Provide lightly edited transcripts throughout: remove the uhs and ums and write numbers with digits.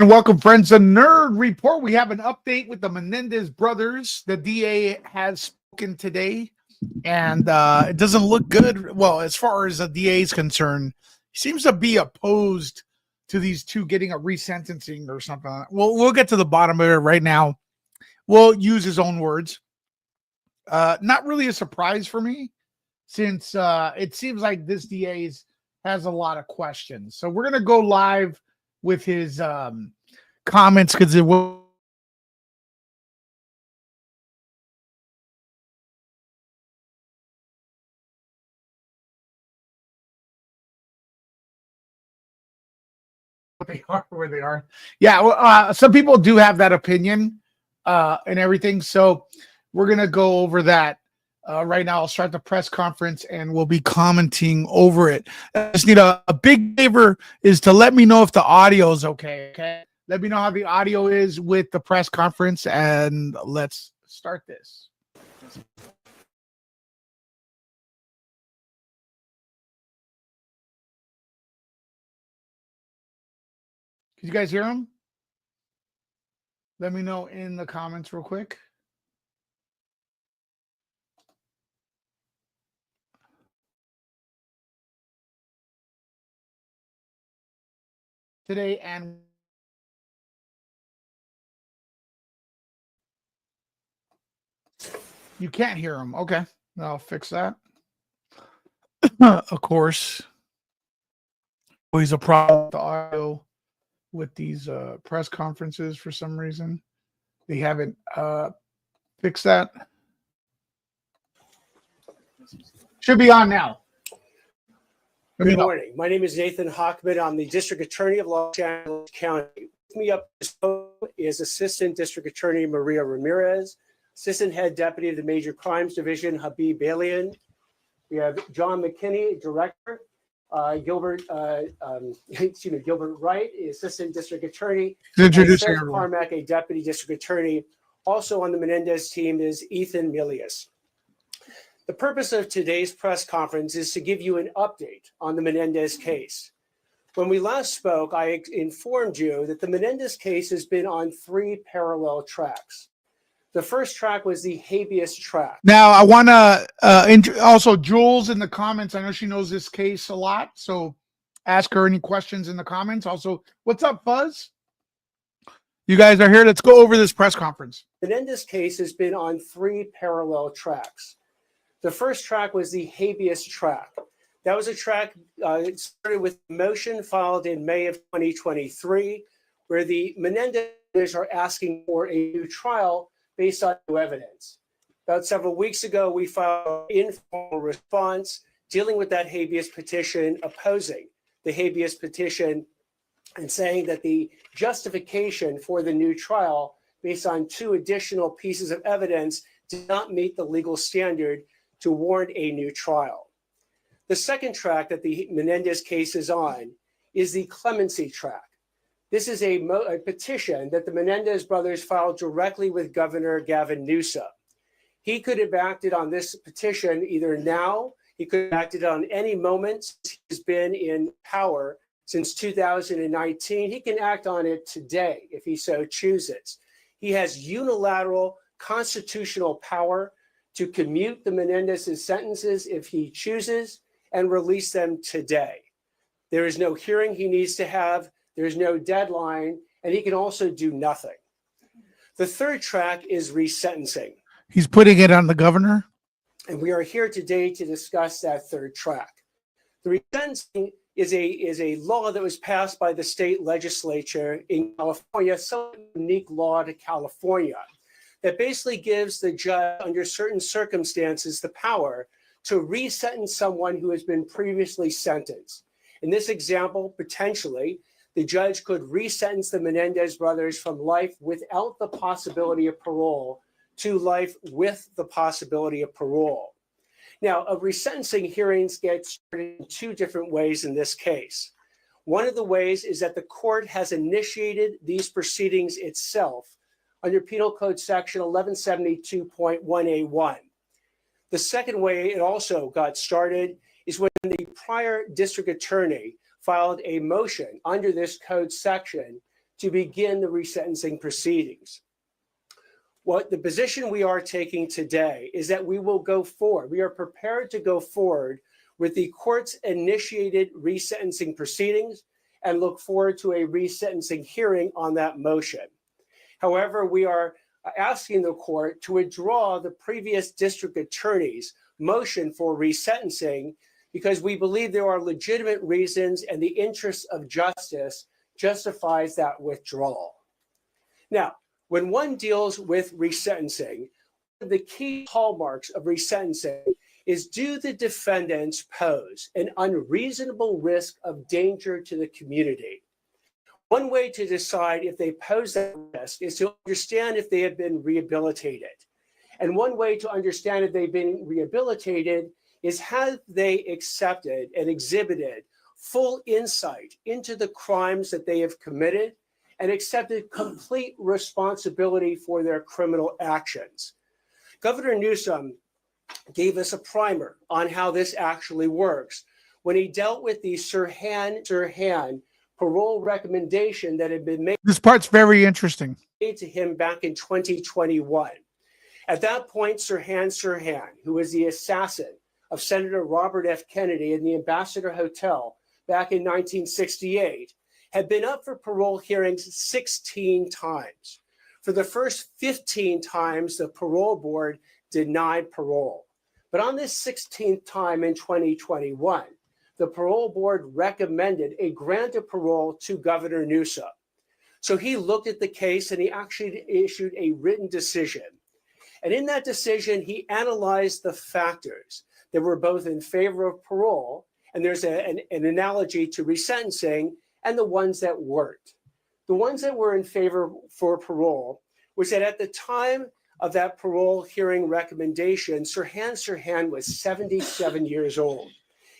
And welcome, friends, to Nerd Report. We have an update with the Menendez brothers. The DA has spoken today, and it doesn't look good. Well, as far as the DA is concerned, he seems to be opposed to these two getting a resentencing or something. We'll get to the bottom of it right now. We'll use his own words. Not really a surprise for me, since it seems like this DA has a lot of questions. So we're gonna go live with his comments because it will. They are where they are. Yeah, well, some people do have that opinion and everything. So we're gonna go over that right now. I'll start the press conference and we'll be commenting over it. I just need a big favor is to let me know if the audio is okay. Okay, let me know how the audio is with the press conference, and let's start this. Can you guys hear him? Let me know in the comments real quick. Today and you can't hear him. Okay, I'll fix that. Of course, always a problem with the audio with these press conferences for some reason. They haven't fixed that. Should be on now. Good morning. My name is Nathan Hockman. I'm the District Attorney of Los Angeles County. With me up is Assistant District Attorney Maria Ramirez, Assistant Head Deputy of the Major Crimes Division Habib Balian. We have John McKinney, Director. Gilbert Wright, Assistant District Attorney. Introducing Carmack, a Deputy District Attorney. Also on the Menendez team is Ethan Milius. The purpose of today's press conference is to give you an update on the Menendez case. When we last spoke, I informed you that the Menendez case has been on 3 parallel tracks. The first track was the habeas track. Now, I want to also Jules in the comments. I know she knows this case a lot, so ask her any questions in the comments. Also, what's up, Fuzz? You guys are here. Let's go over this press conference. Menendez case has been on 3 parallel tracks. The first track was the habeas track. That was a track it started with a motion filed in May of 2023, where the Menendez are asking for a new trial based on new evidence. About several weeks ago, we filed an informal response dealing with that habeas petition, opposing the habeas petition and saying that the justification for the new trial based on 2 additional pieces of evidence did not meet the legal standard to warrant a new trial. The second track that the Menendez case is on is the clemency track. This is a petition that the Menendez brothers filed directly with Governor Gavin Newsom. He could have acted on this petition either now, he could have acted on any moment since he's been in power since 2019. He can act on it today if he so chooses. He has unilateral constitutional power to commute the Menendez's sentences if he chooses and release them today. There is no hearing he needs to have. There's no deadline, and he can also do nothing. The third track is resentencing. He's putting it on the governor. And we are here today to discuss that third track. The resentencing is a law that was passed by the state legislature in California, some unique law to California, that basically gives the judge, under certain circumstances, the power to resentence someone who has been previously sentenced. In this example, potentially, the judge could resentence the Menendez brothers from life without the possibility of parole to life with the possibility of parole. Now, a resentencing hearings get started in 2 different ways in this case. One of the ways is that the court has initiated these proceedings itself under Penal Code Section 1172.1A1. The second way it also got started is when the prior district attorney filed a motion under this code section to begin the resentencing proceedings. What the position we are taking today is that we will go forward. We are prepared to go forward with the court's initiated resentencing proceedings and look forward to a resentencing hearing on that motion. However, we are asking the court to withdraw the previous district attorney's motion for resentencing because we believe there are legitimate reasons and the interest of justice justifies that withdrawal. Now, when one deals with resentencing, the key hallmarks of resentencing is, do the defendants pose an unreasonable risk of danger to the community? One way to decide if they pose that risk is to understand if they have been rehabilitated. And one way to understand if they've been rehabilitated is, have they accepted and exhibited full insight into the crimes that they have committed and accepted complete responsibility for their criminal actions. Governor Newsom gave us a primer on how this actually works when he dealt with the Sirhan Sirhan parole recommendation that had been made. This part's very interesting. To him back in 2021. At that point, Sirhan Sirhan, who was the assassin of Senator Robert F. Kennedy in the Ambassador Hotel back in 1968, had been up for parole hearings 16 times. For the first 15 times, the parole board denied parole. But on this 16th time in 2021, the parole board recommended a grant of parole to Governor Newsom. So he looked at the case and he actually issued a written decision. And in that decision, he analyzed the factors that were both in favor of parole, and there's an analogy to resentencing, and the ones that weren't. The ones that were in favor for parole was that at the time of that parole hearing recommendation, Sirhan Sirhan was 77 years old.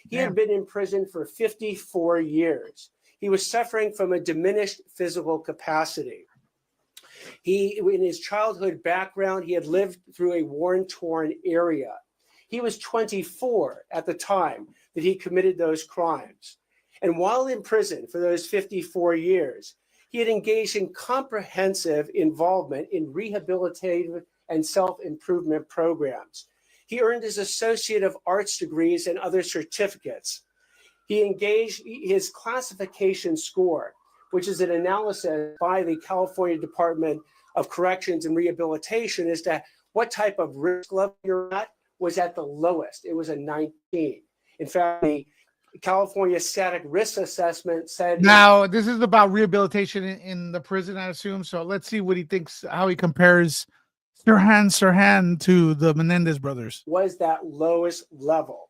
He had been in prison for 54 years. He was suffering from a diminished physical capacity. In his childhood background, he had lived through a war-torn area. He was 24 at the time that he committed those crimes. And while in prison for those 54 years, he had engaged in comprehensive involvement in rehabilitative and self-improvement programs. He earned his Associate of Arts degrees and other certificates. He engaged his classification score, which is an analysis by the California Department of Corrections and Rehabilitation as to what type of risk level you're at, was at the lowest. It was a 19. In fact, the California Static Risk Assessment said— Now, this is about rehabilitation in the prison, I assume. So let's see what he thinks, how he compares Sirhan Sirhan to the Menendez brothers. Was that lowest level.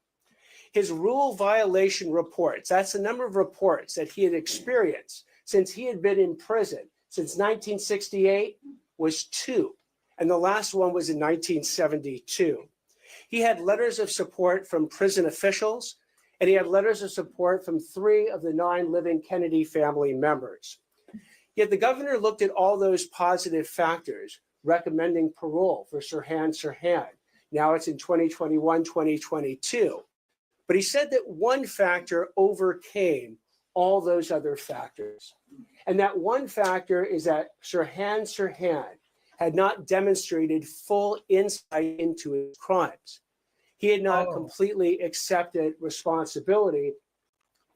His rule violation reports, that's the number of reports that he had experienced since he had been in prison since 1968, was 2. And the last one was in 1972. He had letters of support from prison officials, and he had letters of support from 3 of the 9 living Kennedy family members. Yet the governor looked at all those positive factors, recommending parole for Sirhan Sirhan. Now it's in 2021, 2022. But he said that one factor overcame all those other factors. And that one factor is that Sirhan Sirhan had not demonstrated full insight into his crimes. He had not completely accepted responsibility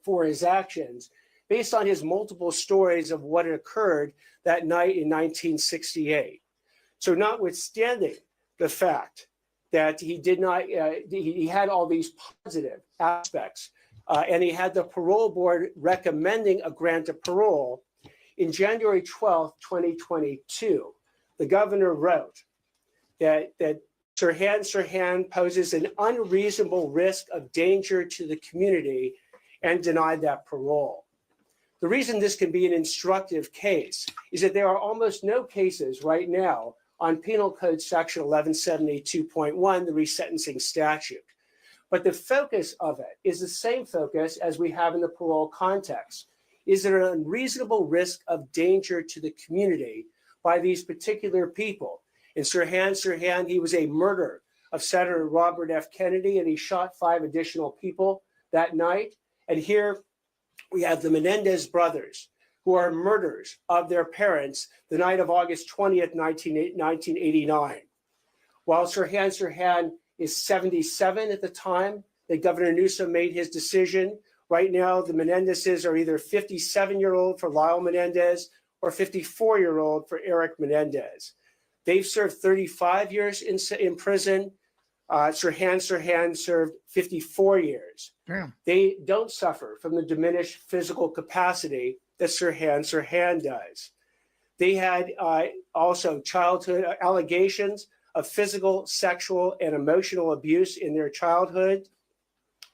for his actions based on his multiple stories of what had occurred that night in 1968. So notwithstanding the fact that he did not, he had all these positive aspects, and he had the parole board recommending a grant of parole, in January 12th, 2022, the governor wrote that Sirhan Sirhan poses an unreasonable risk of danger to the community and denied that parole. The reason this can be an instructive case is that there are almost no cases right now on Penal Code Section 1172.1, the resentencing statute. But the focus of it is the same focus as we have in the parole context. Is there an unreasonable risk of danger to the community by these particular people? In Sirhan Sirhan, he was a murderer of Senator Robert F. Kennedy, and he shot 5 additional people that night. And here we have the Menendez brothers, who are murderers of their parents the night of August 20th, 1989. While Sirhan Sirhan is 77 at the time that Governor Newsom made his decision, right now the Menendezes are either 57-year-old for Lyle Menendez or 54-year-old for Eric Menendez. They've served 35 years in prison. Sirhan Sirhan served 54 years. Damn. They don't suffer from the diminished physical capacity that Sirhan Sirhan does. They had also childhood allegations of physical, sexual, and emotional abuse in their childhood,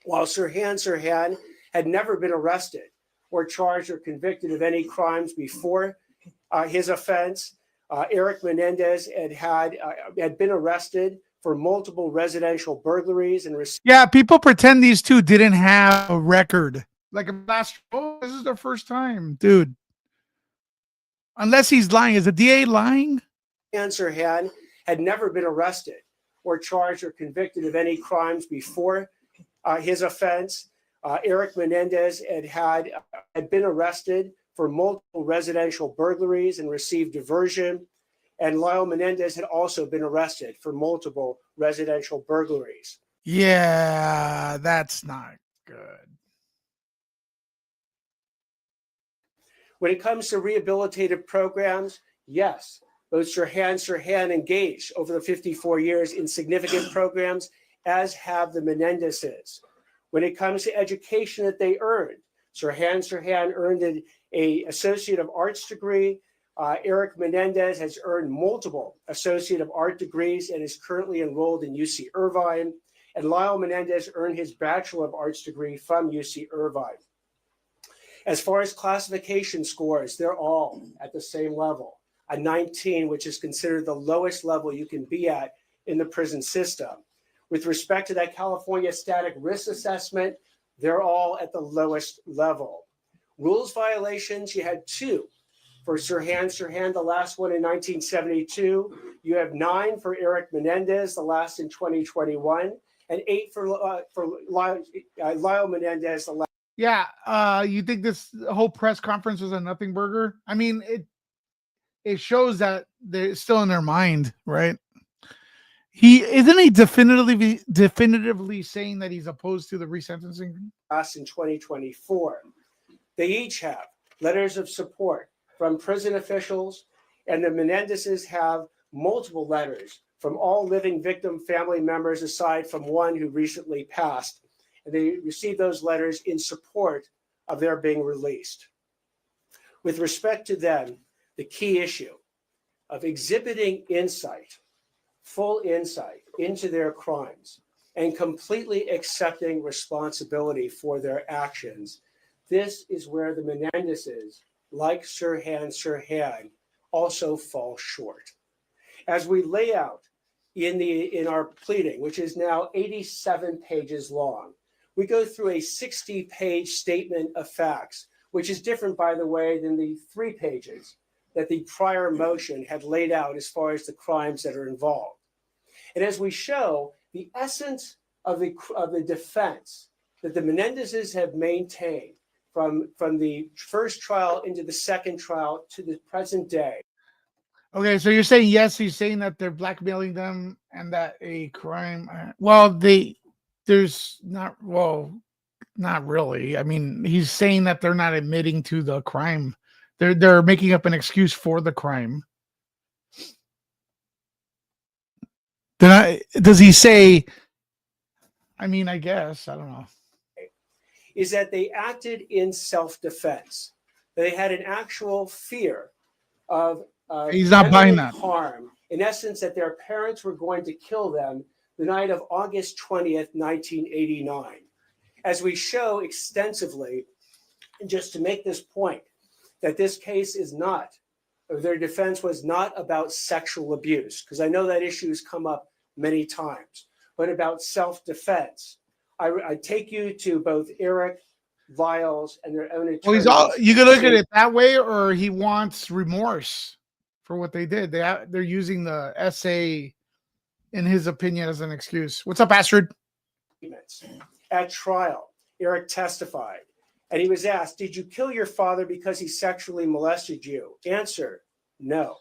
while Sirhan Sirhan had never been arrested or charged or convicted of any crimes before his offense. Eric Menendez had been arrested for multiple residential burglaries and yeah, people pretend these two didn't have a record. Like this is their first time, dude. Unless he's lying. Is the DA lying? Sirhan had never been arrested or charged or convicted of any crimes before his offense. Eric Menendez had been arrested for multiple residential burglaries and received diversion. And Lyle Menendez had also been arrested for multiple residential burglaries. Yeah, that's not good. When it comes to rehabilitative programs, yes, both Sirhan Sirhan engaged over the 54 years in significant programs, as have the Menendezes. When it comes to education that they earned, Sirhan Sirhan earned an Associate of Arts degree. Eric Menendez has earned multiple Associate of Art degrees and is currently enrolled in UC Irvine. And Lyle Menendez earned his Bachelor of Arts degree from UC Irvine. As far as classification scores, they're all at the same level, a 19, which is considered the lowest level you can be at in the prison system. With respect to that California static risk assessment, they're all at the lowest level. Rules violations, you had 2 for Sirhan Sirhan, the last one in 1972. You have 9 for Eric Menendez, the last in 2021, and 8 for Lyle Menendez, the last. Yeah, you think this whole press conference was a nothing burger? I mean, it shows that they're still in their mind, right? He definitively saying that he's opposed to the resentencing in 2024. They each have letters of support from prison officials, and the Menendezes have multiple letters from all living victim family members, aside from one who recently passed. And they received those letters in support of their being released. With respect to them, the key issue of exhibiting insight, full insight into their crimes, and completely accepting responsibility for their actions, this is where the Menendezes, like Sirhan Sirhan, also fall short. As we lay out in our pleading, which is now 87 pages long, we go through a 60-page statement of facts, which is different, by the way, than the 3 pages that the prior motion had laid out as far as the crimes that are involved. And as we show, the essence of the defense that the Menendezes have maintained from the first trial into the second trial to the present day. Okay, so you're saying yes, he's saying that they're blackmailing them and that a crime. Well, there's not. Well, not really. I mean, he's saying that they're not admitting to the crime. They're making up an excuse for the crime. Does he say? I mean, I guess I don't know. Is that they acted in self-defense. They had an actual fear of he's not buying that harm. In essence, that their parents were going to kill them the night of August 20th, 1989. As we show extensively, and just to make this point, that this case is not, or their defense was not about sexual abuse, because I know that issue has come up many times, but about self-defense. I take you to both Eric, Viles, and their own attorneys. Well, you can look at it that way, or he wants remorse for what they did. They're using the essay, in his opinion, as an excuse. What's up, Astrid? At trial, Eric testified And he was asked, did you kill your father because he sexually molested you? Answer, no.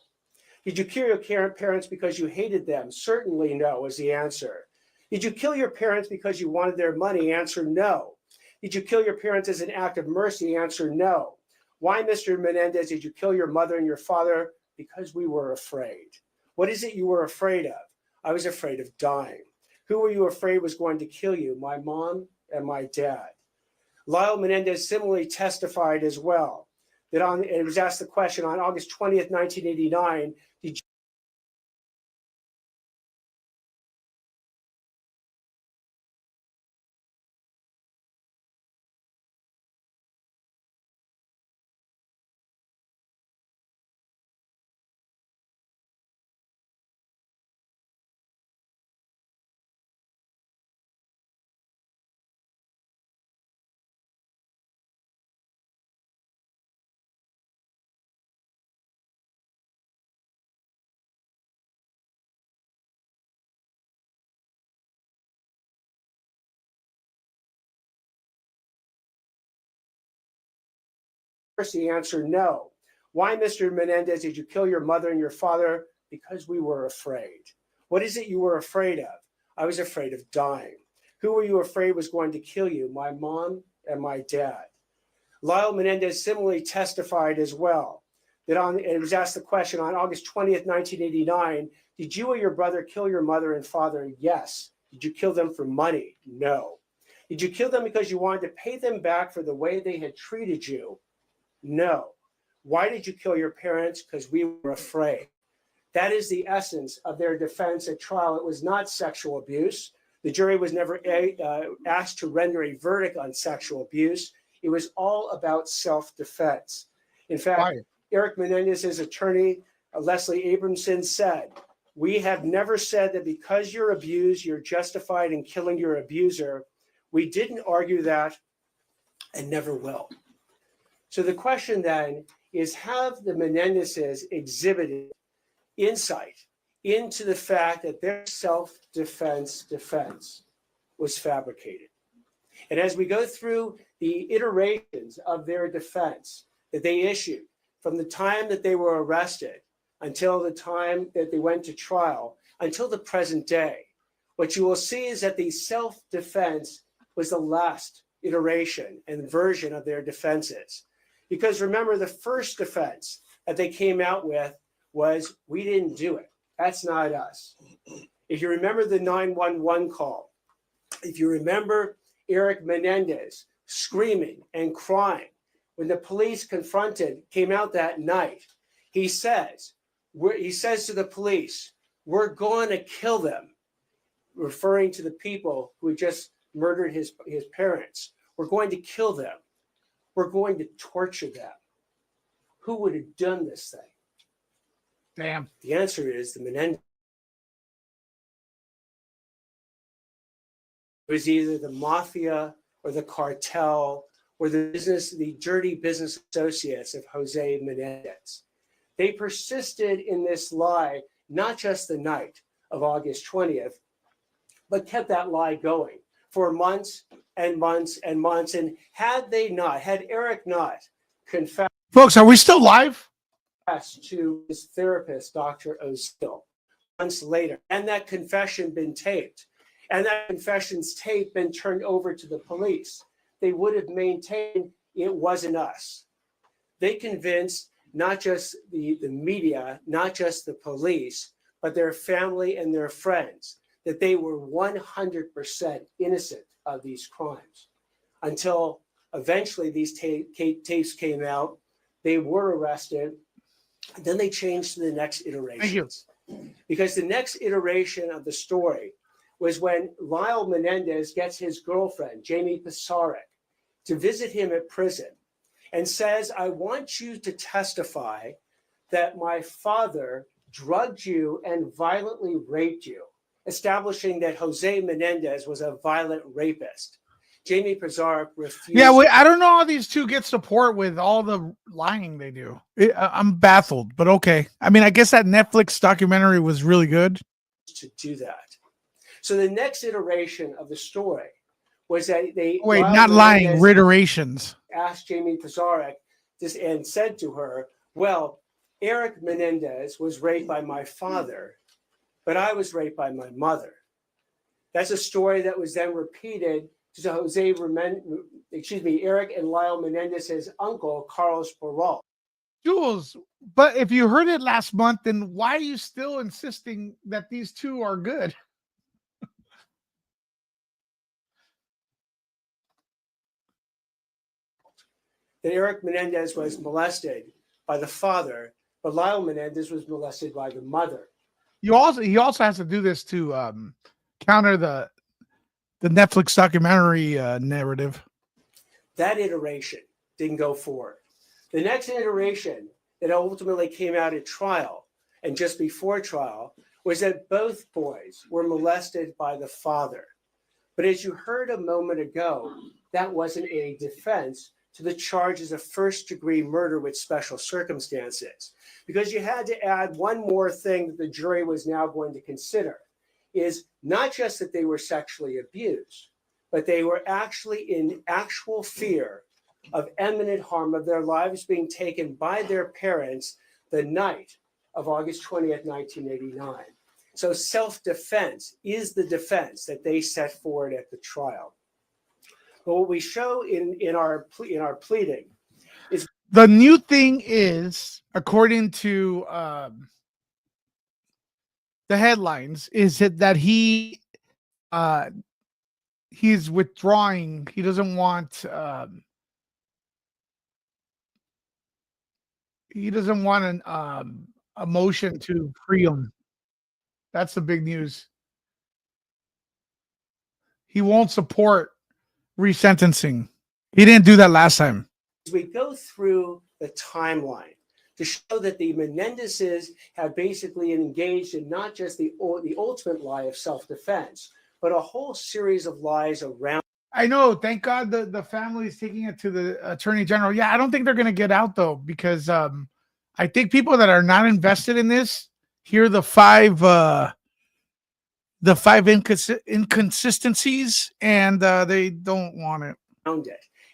Did you kill your parents because you hated them? Certainly no, was the answer. Did you kill your parents because you wanted their money? Answer, no. Did you kill your parents as an act of mercy? Answer, no. Why, Mr. Menendez, did you kill your mother and your father? Because we were afraid. What is it you were afraid of? I was afraid of dying. Who were you afraid was going to kill you? My mom and my dad. Lyle Menendez similarly testified as well. It was asked the question on August 20th, 1989, did mercy? Answer, no. Why, Mr. Menendez, did you kill your mother and your father? Because we were afraid. What is it you were afraid of? I was afraid of dying. Who were you afraid was going to kill you? My mom and my dad. Lyle Menendez similarly testified as well. It was asked the question on August 20th, 1989, did you or your brother kill your mother and father? Yes. Did you kill them for money? No. Did you kill them because you wanted to pay them back for the way they had treated you? No. Why did you kill your parents? Because we were afraid. That is the essence of their defense at trial. It was not sexual abuse. The jury was never asked to render a verdict on sexual abuse. It was all about self-defense. In fact, Why? Eric Menendez's attorney, Leslie Abramson, said, we have never said that because you're abused, you're justified in killing your abuser. We didn't argue that and never will. So the question then is, have the Menendezes exhibited insight into the fact that their self-defense defense was fabricated? And as we go through the iterations of their defense that they issued from the time that they were arrested until the time that they went to trial, until the present day, what you will see is that the self-defense was the last iteration and version of their defenses. Because remember, the first defense that they came out with was, we didn't do it. That's not us. If you remember the 911 call, if you remember Eric Menendez screaming and crying when the police came out that night, he says to the police, we're going to kill them, referring to the people who had just murdered his parents. We're going to kill them. We're going to torture them. Who would have done this thing? Damn. The answer is the Menendez. It was either the mafia or the cartel or the dirty business associates of Jose Menendez. They persisted in this lie, not just the night of August 20th, but kept that lie going for months and months and months. And had Eric not confessed, Folks, are we still live? to his therapist, Dr. Ozil, months later, and that confession been taped, and that confession's tape been turned over to the police, they would have maintained it wasn't us. They convinced not just the media, not just the police, but their family and their friends that they were 100% innocent of these crimes. Until eventually these tapes came out, they were arrested, and then they changed to the next iterations. Because the iteration of the story was when Lyle Menendez gets his girlfriend, Jamie Pisarek, to visit him at prison and says, I want you to testify that my father drugged you and violently raped you, establishing that Jose Menendez was a violent rapist. Jamie Pisarek refused. Yeah, I don't know how these two get support with all the lying they do. I'm baffled, but okay. I mean, I guess that Netflix documentary was really good. To do that. So the next iteration of the story was that not lying, reiterations. asked Jamie Pizarnik and said to her, well, Eric Menendez was raped by my father, but I was raped by my mother. That's a story that was then repeated to Eric and Lyle Menendez's uncle, Carlos Barral. Jules, but if you heard it last month, then why are you still insisting that these two are good? That Eric Menendez was molested by the father, but Lyle Menendez was molested by the mother. He also has to do this to counter the Netflix documentary narrative. That iteration didn't go forward. The next iteration that ultimately came out at trial and just before trial was that both boys were molested by the father. But as you heard a moment ago, that wasn't a defense to the charges of first-degree murder with special circumstances, because you had to add one more thing that the jury was now going to consider, is not just that they were sexually abused, but they were actually in actual fear of imminent harm, of their lives being taken by their parents the night of August 20th, 1989. So self-defense is the defense that they set forward at the trial. But what we show in our pleading is the new thing is, according to the headlines, is that he's withdrawing. He doesn't want a motion to free him. That's the big news. He won't support resentencing. He didn't do that last time. As we go through the timeline to show that the Menendezes have basically engaged in not just the ultimate lie of self-defense, but a whole series of lies around. I know. Thank God the family is taking it to the attorney general. Yeah, I don't think they're going to get out though, because I think people that are not invested in this hear the five inconsistencies, and they don't want it.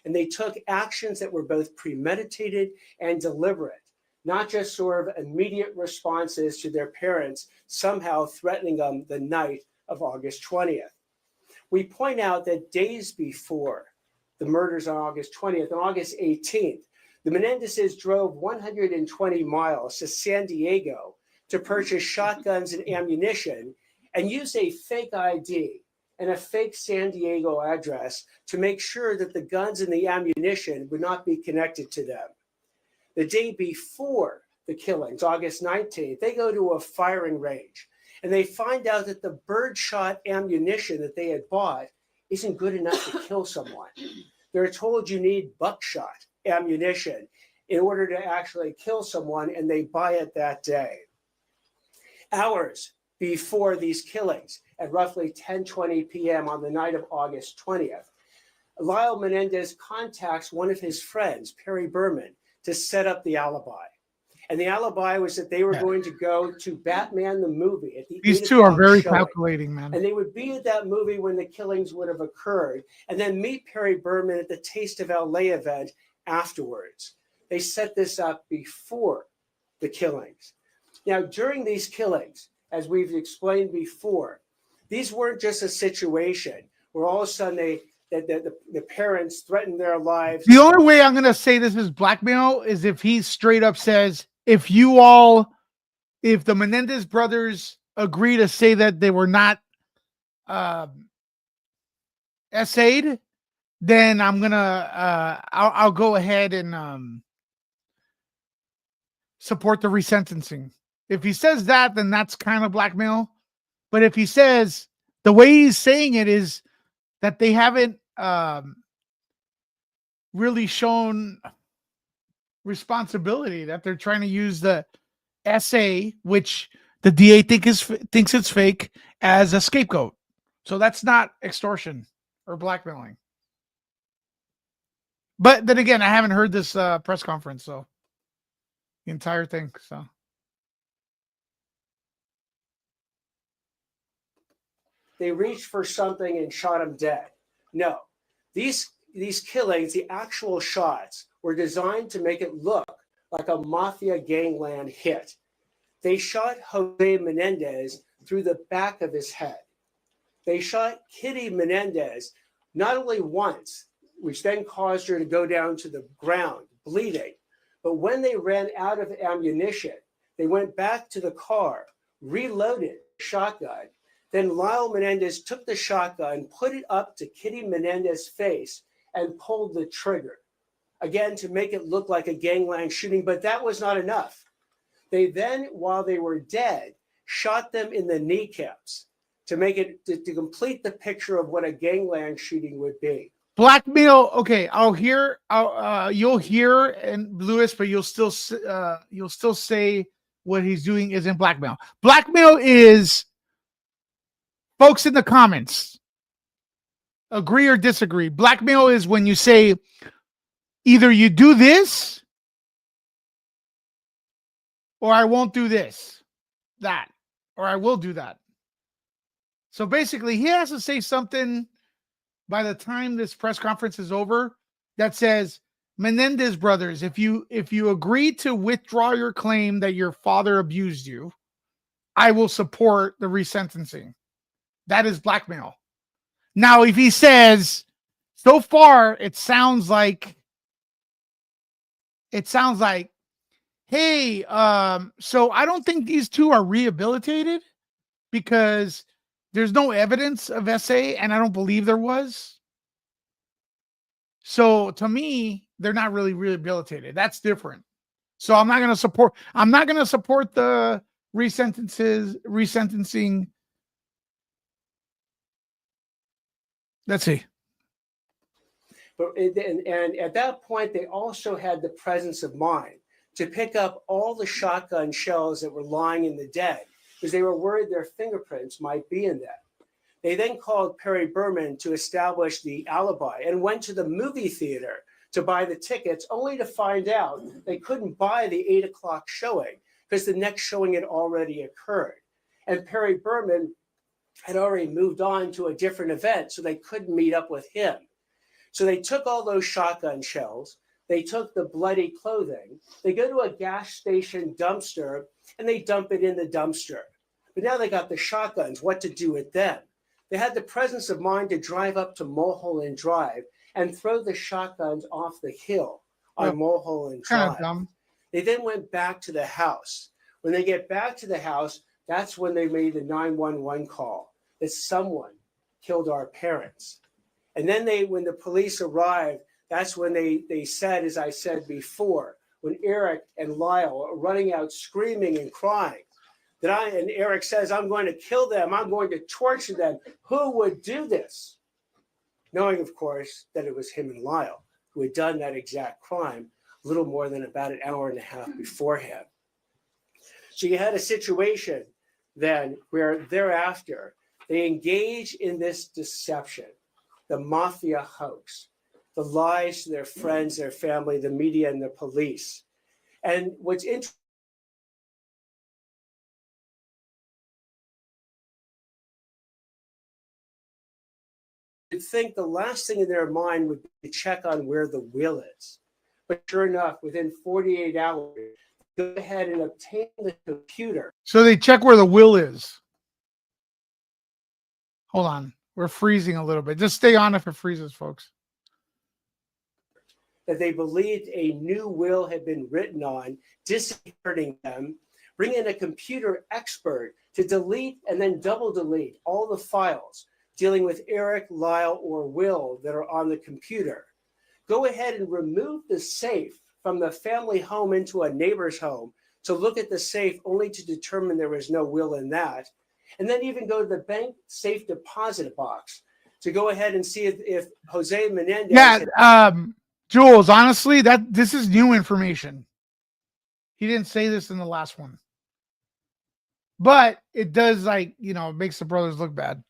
And they took actions that were both premeditated and deliberate, not just sort of immediate responses to their parents somehow threatening them the night of August 20th. We point out that days before the murders on August 20th, on August 18th, the Menendezes drove 120 miles to San Diego to purchase shotguns and ammunition and use a fake ID and a fake San Diego address to make sure that the guns and the ammunition would not be connected to them. The day before the killings, August 19th, they go to a firing range and they find out that the birdshot ammunition that they had bought isn't good enough to kill someone. They're told you need buckshot ammunition in order to actually kill someone, and they buy it that day. Hours before these killings, at roughly 10:20 p.m. on the night of August 20th, Lyle Menendez contacts one of his friends, Perry Berman, to set up the alibi. And the alibi was that they were going to go to Batman the movie at the These two are very calculating, man. And they would be at that movie when the killings would have occurred, and then meet Perry Berman at the Taste of LA event afterwards. They set this up before the killings. Now, during these killings, as we've explained before, these weren't just a situation where all of a sudden the parents threatened their lives. The only way I'm going to say this is blackmail is if he straight up says, if the Menendez brothers agree to say that they were not essayed, then I'm going to, I'll go ahead and support the resentencing. If he says that, then that's kind of blackmail. But if he says, the way he's saying it is that they haven't really shown responsibility, that they're trying to use the essay, which the DA thinks it's fake, as a scapegoat. So that's not extortion or blackmailing. But then again, I haven't heard this press conference, so the entire thing. So they reached for something and shot him dead. No, these these killings, the actual shots, were designed to make it look like a mafia gangland hit. They shot Jose Menendez through the back of his head. They shot Kitty Menendez not only once, which then caused her to go down to the ground, bleeding, but when they ran out of ammunition, they went back to the car, reloaded the shotgun. Then Lyle Menendez took the shotgun, put it up to Kitty Menendez's face, and pulled the trigger. Again, to make it look like a gangland shooting, but that was not enough. They then, while they were dead, shot them in the kneecaps to make it, to complete the picture of what a gangland shooting would be. Blackmail. Okay, you'll hear and Lewis, but you'll still say what he's doing isn't blackmail. Blackmail is, folks in the comments, agree or disagree. Blackmail is when you say either you do this or I won't do this, that, or I will do that. So basically, he has to say something by the time this press conference is over that says, Menendez brothers, if you agree to withdraw your claim that your father abused you, I will support the resentencing. That is blackmail. Now, if he says, so far, it sounds like, hey, so I don't think these two are rehabilitated because there's no evidence of SA, and I don't believe there was. So to me, they're not really rehabilitated. That's different. So I'm not going to support the resentencing. Let's see. But and at that point, they also had the presence of mind to pick up all the shotgun shells that were lying in the dead, because they were worried their fingerprints might be in that. They then called Perry Berman to establish the alibi and went to the movie theater to buy the tickets, only to find out they couldn't buy the 8 o'clock showing because the next showing had already occurred. And Perry Berman had already moved on to a different event, so they couldn't meet up with him. So they took all those shotgun shells, they took the bloody clothing, they go to a gas station dumpster, and they dump it in the dumpster. But now they got the shotguns, what to do with them? They had the presence of mind to drive up to Mulholland Drive and throw the shotguns off the hill on Mulholland Drive. They then went back to the house. When they get back to the house, that's when they made the 911 call that someone killed our parents. And then when the police arrived, that's when they said, as I said before, when Eric and Lyle are running out screaming and crying, and Eric says, I'm going to kill them, I'm going to torture them. Who would do this? Knowing, of course, that it was him and Lyle who had done that exact crime a little more than about an hour and a half beforehand. So you had a situation then where thereafter they engage in this deception, the mafia hoax, the lies to their friends, their family, the media, and the police. And what's interesting, you'd think the last thing in their mind would be to check on where the will is. But sure enough, within 48 hours, go ahead and obtain the computer. So they check where the will is. Hold on. We're freezing a little bit. Just stay on if it freezes, folks. That they believed a new will had been written on, disinheriting them, bring in a computer expert to delete and then double delete all the files dealing with Eric, Lyle, or Will that are on the computer. Go ahead and remove the safe from the family home into a neighbor's home to look at the safe only to determine there was no will in that. And then even go to the bank safe deposit box to go ahead and see if Jose Menendez. Yeah, Jules, honestly, this is new information. He didn't say this in the last one. But it does, it makes the brothers look bad.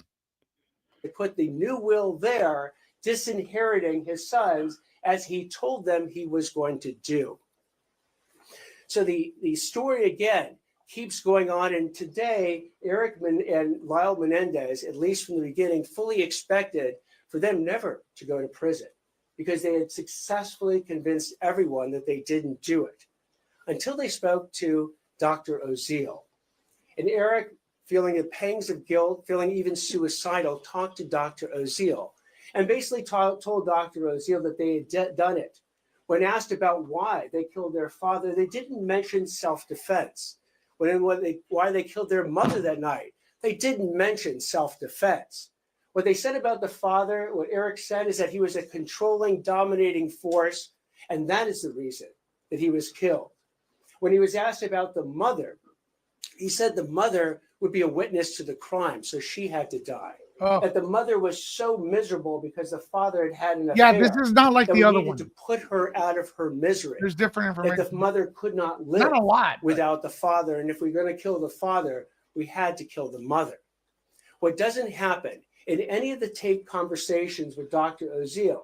They put the new will there, disinheriting his sons as he told them he was going to do. So the story again keeps going on, and today Eric and Lyle Menendez, at least from the beginning, fully expected for them never to go to prison. because they had successfully convinced everyone that they didn't do it, until they spoke to Dr. Oziel. And Eric, feeling the pangs of guilt, feeling even suicidal, talked to Dr. Oziel and basically told Dr. Oziel that they had done it. When asked about why they killed their father, they didn't mention self-defense. Why they killed their mother that night, they didn't mention self-defense. What they said about the father, what Eric said, is that he was a controlling, dominating force, and that is the reason that he was killed. When he was asked about the mother, he said the mother would be a witness to the crime, so she had to die. Oh. That the mother was so miserable because the father had an affair. Yeah, this is not like that the we other needed one. to put her out of her misery. There's different information. That the mother could not live not a lot, without the father, and if we're going to kill the father, we had to kill the mother. What doesn't happen in any of the tape conversations with Dr. Oziel,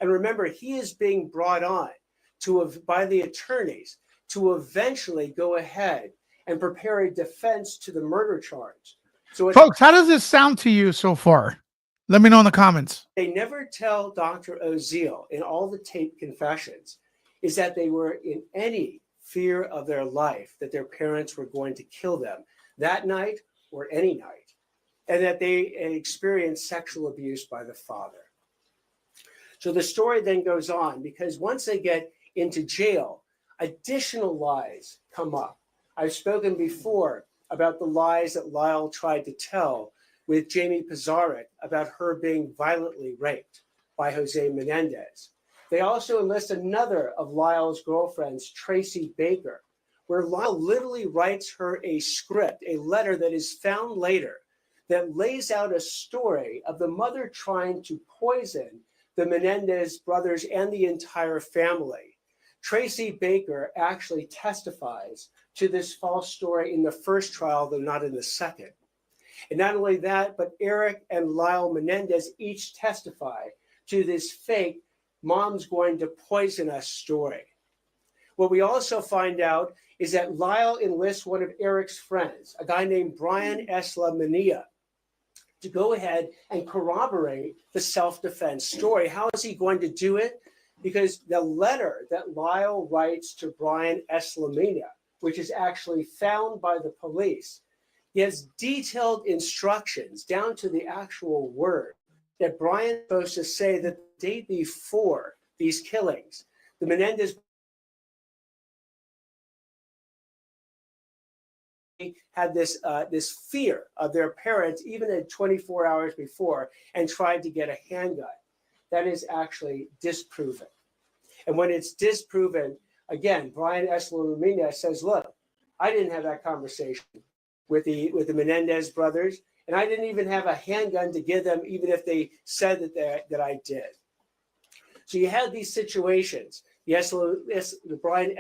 and remember, he is being brought on by the attorneys to eventually go ahead and prepare a defense to the murder charge. So folks, how does this sound to you so far? Let me know in the comments. They never tell Dr. Oziel in all the tape confessions is that they were in any fear of their life, that their parents were going to kill them that night or any night, and that they experienced sexual abuse by the father. So the story then goes on, because once they get into jail, additional lies come up. I've spoken before about the lies that Lyle tried to tell with Jamie Pizarnik about her being violently raped by Jose Menendez. They also enlist another of Lyle's girlfriends, Tracy Baker, where Lyle literally writes her a script, a letter that is found later, that lays out a story of the mother trying to poison the Menendez brothers and the entire family. Tracy Baker actually testifies to this false story in the first trial, though not in the second. And not only that, but Eric and Lyle Menendez each testify to this fake mom's going to poison us story. What we also find out is that Lyle enlists one of Eric's friends, a guy named Brian Eslamania, to go ahead and corroborate the self-defense story. How is he going to do it? Because the letter that Lyle writes to Brian Eslamania, which is actually found by the police, he has detailed instructions down to the actual word that Brian is supposed to say that the day before these killings, the Menendez had this fear of their parents, even at 24 hours before, and tried to get a handgun. That is actually disproven. And when it's disproven, again, Brian Eslamina says, look, I didn't have that conversation with the Menendez brothers, and I didn't even have a handgun to give them, even if they said that I did. So you had these situations. The Brian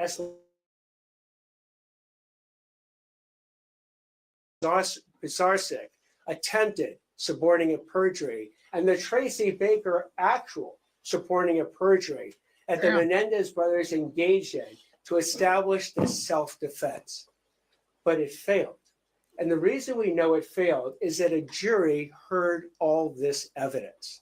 Pizarnik attempted suborning a perjury, and the Tracy Baker actual supporting a perjury that the Menendez brothers engaged in to establish this self-defense. But it failed. And the reason we know it failed is that a jury heard all this evidence.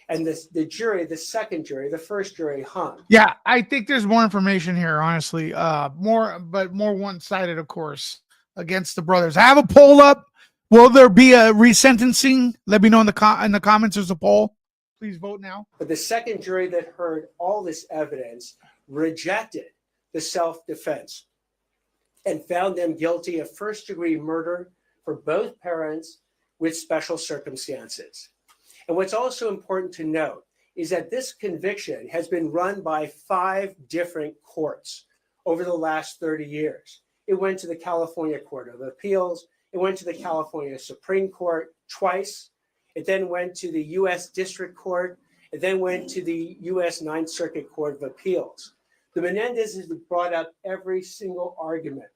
And the jury, the second jury, the first jury hung. Yeah, I think there's more information here, honestly. More one-sided, of course, against the brothers. I have a poll up. Will there be a resentencing? Let me know in the comments. There's a poll. Please vote now. But the second jury that heard all this evidence rejected the self-defense and found them guilty of first-degree murder for both parents with special circumstances. And what's also important to note is that this conviction has been run by 5 different courts over the last 30 years. It went to the California Court of Appeals. It went to the California Supreme Court twice. It then went to the U.S. District Court. It then went to the U.S. Ninth Circuit Court of Appeals. The Menendez has brought up every single argument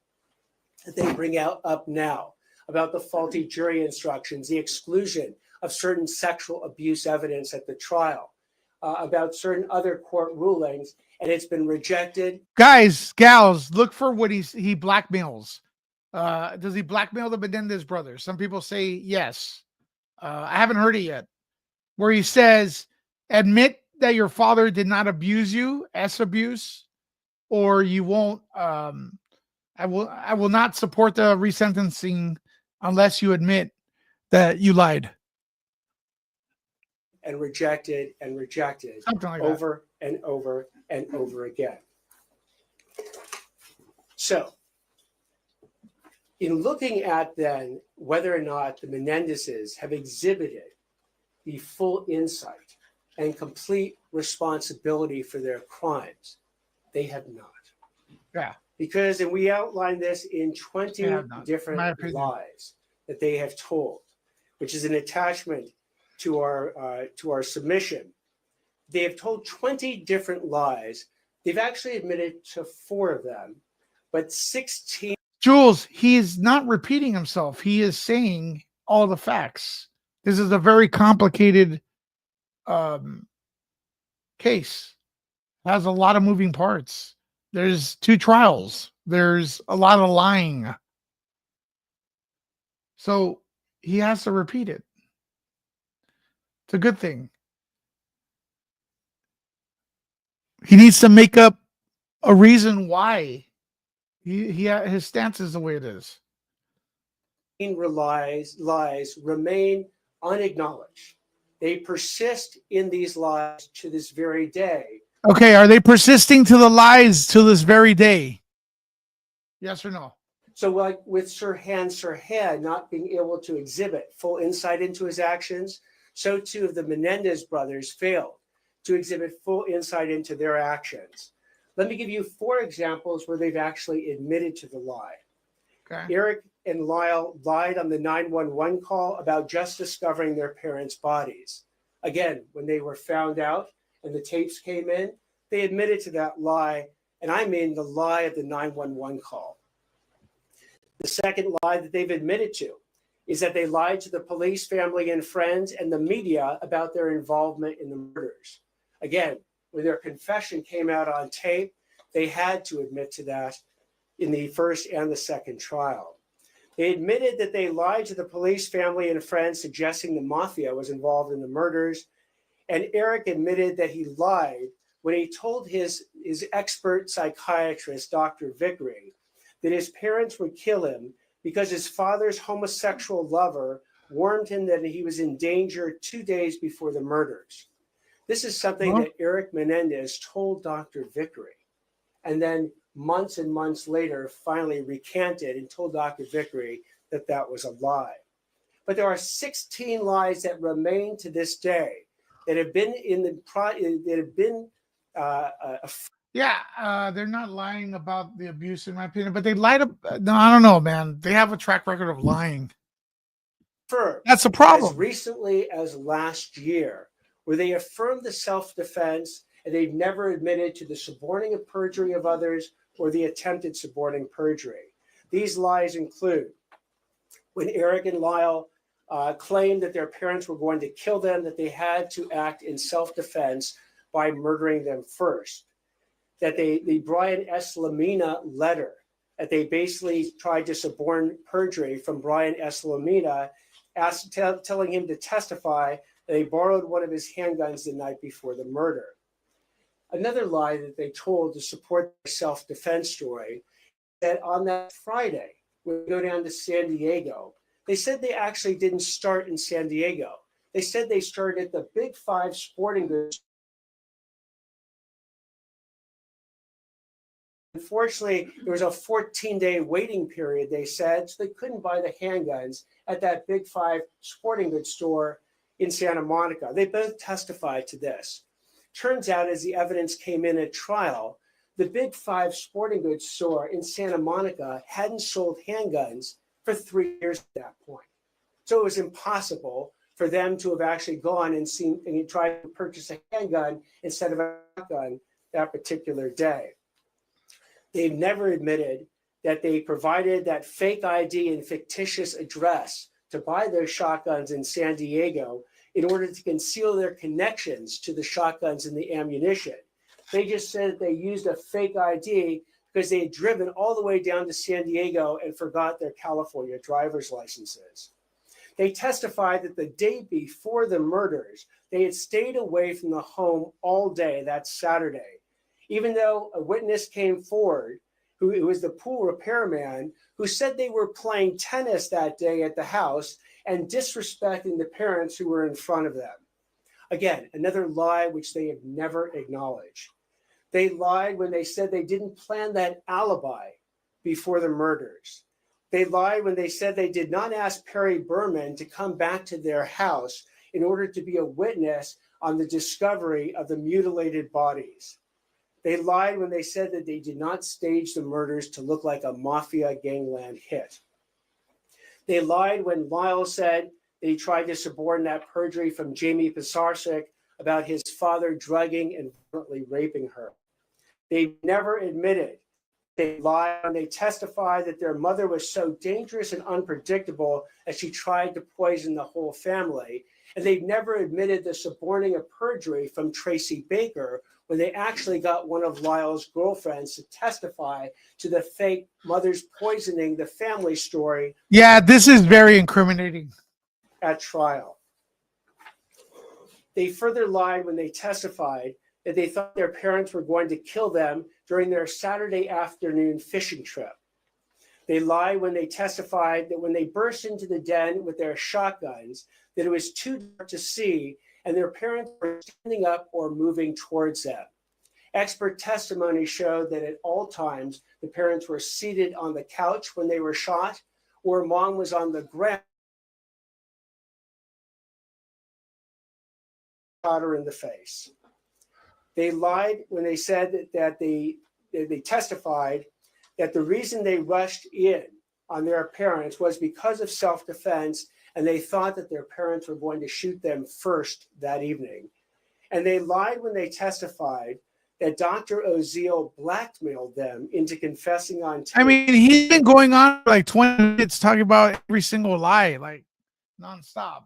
that they bring up now about the faulty jury instructions, the exclusion of certain sexual abuse evidence at the trial, about certain other court rulings, and it's been rejected. Guys, gals, look for what he blackmails. Does he blackmail the Menendez brothers? Some people say yes. I haven't heard it yet. Where he says, admit that your father did not abuse you as abuse, or you won't. I will not support the resentencing unless you admit that you lied. And rejected and rejected Something like that. over and over and over again. So, in looking at then whether or not the Menendezes have exhibited the full insight and complete responsibility for their crimes, they have not. Yeah. Because, and we outlined this in 20 different lies that they have told, which is an attachment to our submission. They have told 20 different lies. They've actually admitted to 4 of them, but 16. Jules, he is not repeating himself. He is saying all the facts. This is a very complicated case. It has a lot of moving parts. There's 2 trials. There's a lot of lying. So he has to repeat it. It's a good thing. He needs to make up a reason why his stance is the way it is. Lies remain unacknowledged. They persist in these lies to this very day. Okay, are they persisting to the lies to this very day? Yes or no? So like with Sirhan Sirhan not being able to exhibit full insight into his actions, so too have the Menendez brothers failed to exhibit full insight into their actions. Let me give you 4 examples where they've actually admitted to the lie. Okay. Eric and Lyle lied on the 911 call about just discovering their parents' bodies. Again, when they were found out and the tapes came in, they admitted to that lie, and I mean the lie of the 911 call. The second lie that they've admitted to is that they lied to the police, family, and friends and the media about their involvement in the murders. Again, when their confession came out on tape, they had to admit to that in the first and the second trial. They admitted that they lied to the police, family, and friends, suggesting the mafia was involved in the murders. And Eric admitted that he lied when he told his expert psychiatrist, Dr. Vickery, that his parents would kill him because his father's homosexual lover warned him that he was in danger 2 days before the murders. This is something that Eric Menendez told Dr. Vickery, and then months and months later finally recanted and told Dr. Vickery that that was a lie. But there are 16 lies that remain to this day that have been they're not lying about the abuse, in my opinion, but they lied. No, I don't know, man. They have a track record of lying. That's a problem. As recently as last year, where they affirmed the self-defense and they've never admitted to the suborning of perjury of others or the attempted suborning perjury. These lies include when Eric and Lyle claimed that their parents were going to kill them, that they had to act in self-defense by murdering them first. That the Brian S. Lamina letter, that they basically tried to suborn perjury from Brian S. Lamina, telling him to testify that they borrowed one of his handguns the night before the murder. Another lie that they told to support their self-defense story, that on that Friday, when we go down to San Diego, they said they actually didn't start in San Diego. They said they started at the Big 5 sporting goods. Unfortunately, there was a 14-day waiting period, they said, so they couldn't buy the handguns at that Big 5 sporting goods store in Santa Monica. They both testified to this. Turns out, as the evidence came in at trial, the Big 5 sporting goods store in Santa Monica hadn't sold handguns for 3 years at that point. So it was impossible for them to have actually gone and tried to purchase a handgun instead of a shotgun that particular day. They've never admitted that they provided that fake ID and fictitious address to buy those shotguns in San Diego in order to conceal their connections to the shotguns and the ammunition. They just said that they used a fake ID because they had driven all the way down to San Diego and forgot their California driver's licenses. They testified that the day before the murders, They had stayed away from the home all day that Saturday, even though a witness came forward who was the pool repairman who said they were playing tennis that day at the house and disrespecting the parents who were in front of them. Again, another lie which they have never acknowledged. They lied when they said they didn't plan that alibi before the murders. They lied when they said they did not ask Perry Berman to come back to their house in order to be a witness on the discovery of the mutilated bodies. They lied when they said that they did not stage the murders to look like a mafia gangland hit. They lied when Lyle said that he tried to suborn that perjury from Jamie Pisarcik about his father drugging and violently raping her. They never admitted. They lied when they testified that their mother was so dangerous and unpredictable that she tried to poison the whole family. And they never admitted the suborning of perjury from Tracy Baker when they actually got one of Lyle's girlfriends to testify to the fake mother's poisoning the family story. Yeah, this is very incriminating. At trial. They further lied when they testified that they thought their parents were going to kill them during their Saturday afternoon fishing trip. They lied when they testified that when they burst into the den with their shotguns, that it was too dark to see and their parents were standing up or moving towards them. Expert testimony showed that at all times, the parents were seated on the couch when they were shot, or mom was on the ground, shot her in the face. They lied when they said that they testified that the reason they rushed in on their parents was because of self-defense, and they thought that their parents were going to shoot them first that evening. And they lied when they testified that Dr. Oziel blackmailed them into confessing on tape. I mean, he's been going on for like 20 minutes talking about every single lie, like nonstop.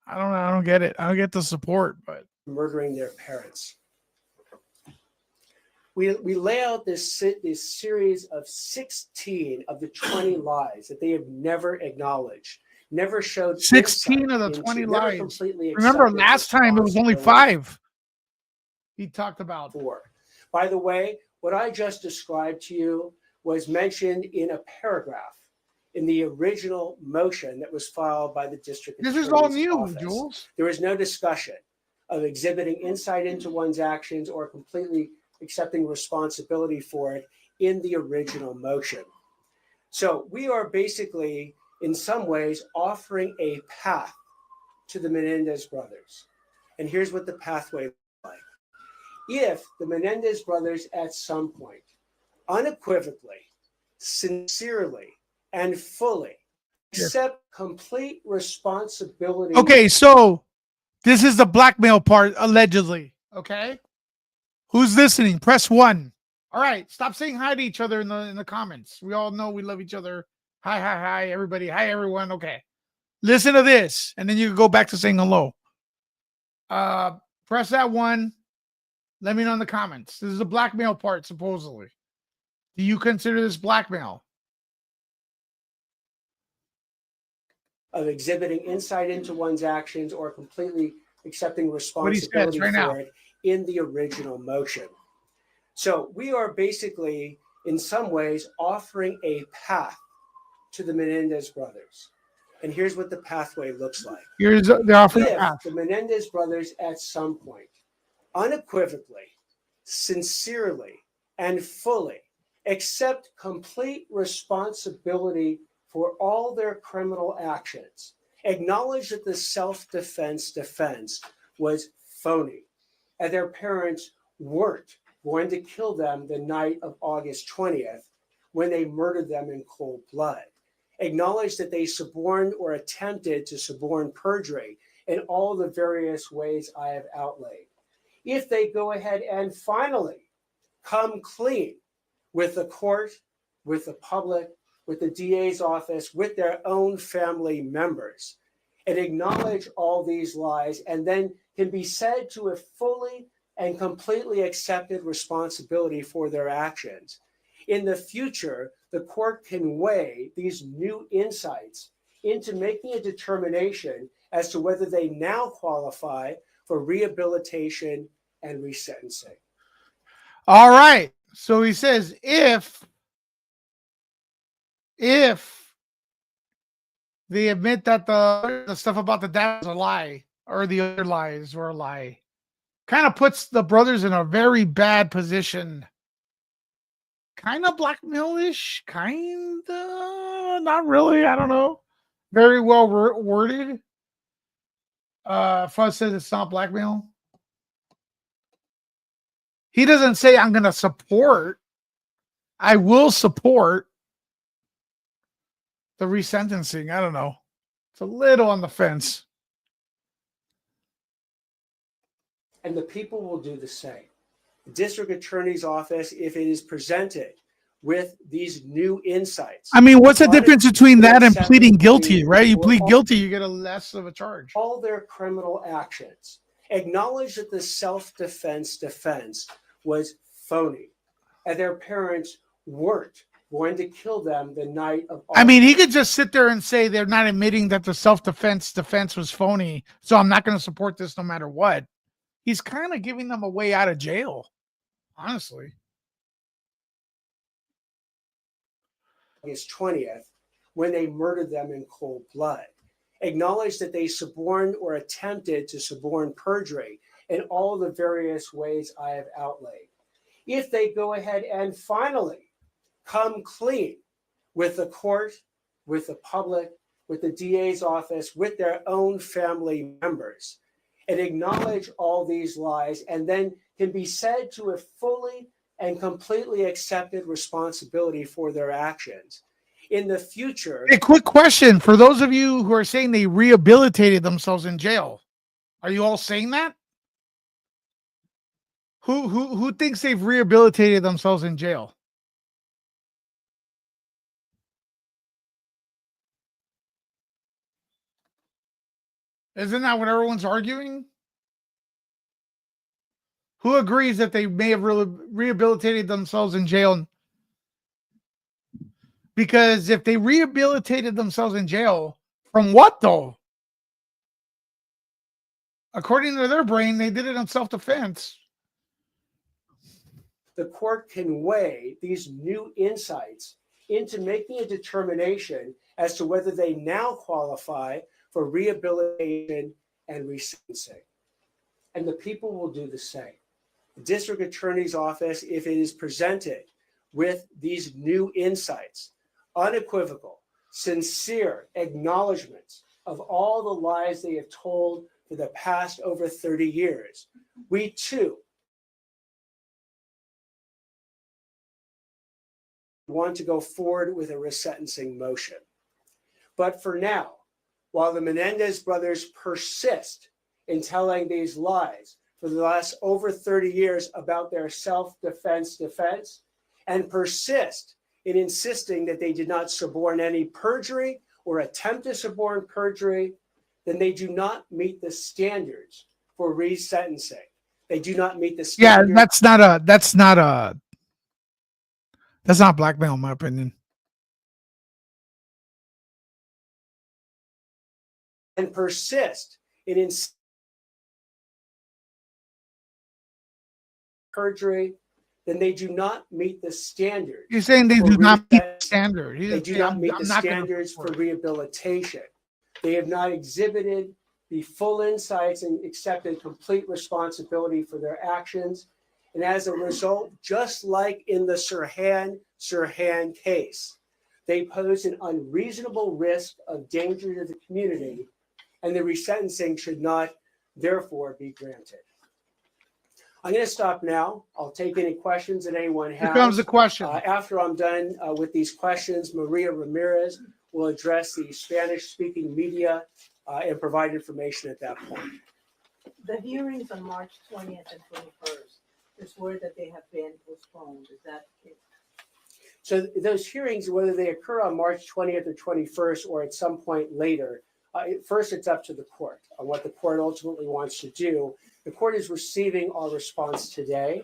I don't get it. I don't get the support, but murdering their parents. We lay out this series of 16 of the 20 lies that they have never acknowledged, never showed. 16 of the 20 lies. Remember, last time it was only 5 he talked about. 4. By the way, what I just described to you was mentioned in a paragraph in the original motion that was filed by the district attorney's This is all new, office. Jules. There was no discussion of exhibiting insight into one's actions or completely accepting responsibility for it in the original motion. So we are basically, in some ways, offering a path to the Menendez brothers. And here's what the pathway looks like. If the Menendez brothers at some point, unequivocally, sincerely, and fully accept complete responsibility. Okay, so this is the blackmail part, allegedly. Okay? Who's listening? Press 1. All right, stop saying hi to each other in the comments. We all know we love each other. Hi, hi, hi, everybody. Hi, everyone. Okay. Listen to this, and then you can go back to saying hello. Press that 1. Let me know in the comments. This is the blackmail part, supposedly. Do you consider this blackmail? Of exhibiting insight into one's actions or completely accepting responsibility for it in the original motion. So we are basically, in some ways, offering a path to the Menendez brothers. And here's what the pathway looks like. Here's the offering path. The Menendez brothers at some point, unequivocally, sincerely, and fully accept complete responsibility for all their criminal actions, acknowledge that the self-defense defense was phony, and their parents weren't going to kill them the night of August 20th when they murdered them in cold blood. Acknowledge that they suborned or attempted to suborn perjury in all the various ways I have outlaid. If they go ahead and finally come clean with the court, with the public, with the DA's office, with their own family members, and acknowledge all these lies, and then can be said to have fully and completely accepted responsibility for their actions. In the future, the court can weigh these new insights into making a determination as to whether they now qualify for rehabilitation and resentencing. All right. So he says if they admit that the stuff about the dad was a lie, or the other lies were a lie, kind of puts the brothers in a very bad position. Kind of blackmailish, kind of not really. I don't know. Very well worded. Fuzz says it's not blackmail. He doesn't say I'm going to support. I will support the resentencing. I don't know. It's a little on the fence. And the people will do the same. The district attorney's office, if it is presented with these new insights. I mean, what's the difference between that and pleading guilty, right? You plead guilty, you get a less of a charge. All their criminal actions. Acknowledge that the self-defense defense was phony, and their parents weren't going to kill them the night of. I mean, he could just sit there and say they're not admitting that the self-defense defense was phony, so I'm not going to support this no matter what. He's kind of giving them a way out of jail, honestly. August 20th, when they murdered them in cold blood. Acknowledge that they suborned or attempted to suborn perjury in all the various ways I have outlaid. If they go ahead and finally come clean with the court, with the public, with the DA's office, with their own family members, and acknowledge all these lies, and then can be said to have fully and completely accepted responsibility for their actions. In the future. A quick question for those of you who are saying they rehabilitated themselves in jail. Are you all saying that? Who thinks they've rehabilitated themselves in jail? Isn't that what everyone's arguing? Who agrees that they may have rehabilitated themselves in jail? Because if they rehabilitated themselves in jail, from what though? According to their brain, they did it in self-defense. The court can weigh these new insights into making a determination as to whether they now qualify for rehabilitation and resentencing. And the people will do the same. The district attorney's office, if it is presented with these new insights, unequivocal, sincere acknowledgments of all the lies they have told for the past over 30 years, we too want to go forward with a resentencing motion. But for now, while the Menendez brothers persist in telling these lies for the last over 30 years about their self-defense defense, and persist in insisting that they did not suborn any perjury or attempt to suborn perjury, then they do not meet the standards for resentencing. They do not meet the standards. Yeah, that's not blackmail, in my opinion. And persist in perjury, then they do not meet the standards. You're saying they do not meet the standard. They do not meet the standards for rehabilitation. They have not exhibited the full insights and accepted complete responsibility for their actions. And as a result, just like in the Sirhan Sirhan case, they pose an unreasonable risk of danger to the community, and the resentencing should not, therefore, be granted. I'm going to stop now. I'll take any questions that anyone has. Here comes the question. After I'm done with these questions, Maria Ramirez will address the Spanish-speaking media and provide information at that point. The hearings on March 20th and 21st, there's word that they have been postponed. Is that it? So those hearings, whether they occur on March 20th or 21st or at some point later, first it's up to the court on what the court ultimately wants to do. The court is receiving our response today.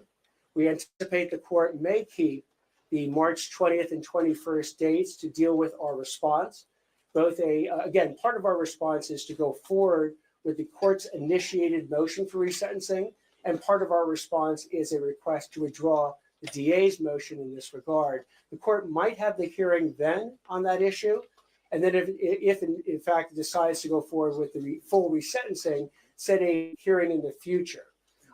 We anticipate the court may keep the March 20th and 21st dates to deal with our response. Again, part of our response is to go forward with the court's initiated motion for resentencing, and part of our response is a request to withdraw the DA's motion in this regard. The court might have the hearing then on that issue, and then if in fact it decides to go forward with the full resentencing, set a hearing in the future.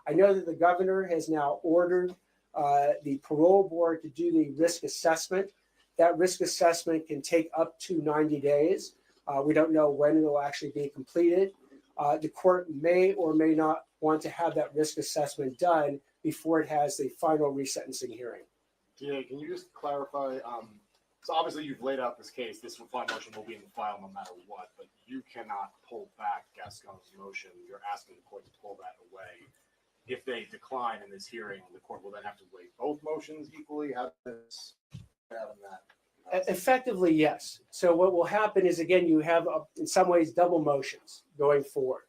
I know that the governor has now ordered the parole board to do the risk assessment. That risk assessment can take up to 90 days. We don't know when it will actually be completed. The court may or may not want to have that risk assessment done before it has the final resentencing hearing. Yeah, can you just clarify? So obviously you've laid out this case. This reply motion will be in the file no matter what, but you cannot pull back Gascon's motion. You're asking the court to pull that away. If they decline in this hearing, the court will then have to weigh both motions equally. How does this happen that? Effectively, yes. So what will happen is, again, you have, in some ways, double motions going forward.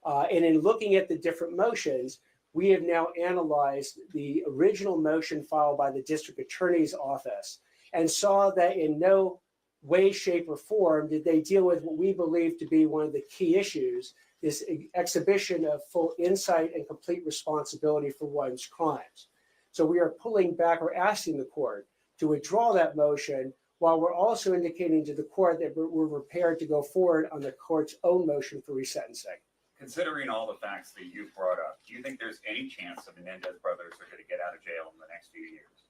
And in looking at the different motions, we have now analyzed the original motion filed by the district attorney's office and saw that in no way, shape, or form did they deal with what we believe to be one of the key issues, this exhibition of full insight and complete responsibility for one's crimes. So we are pulling back or asking the court to withdraw that motion, while we're also indicating to the court that we're prepared to go forward on the court's own motion for resentencing. Considering all the facts that you've brought up, do you think there's any chance the Menendez brothers are going to get out of jail in the next few years?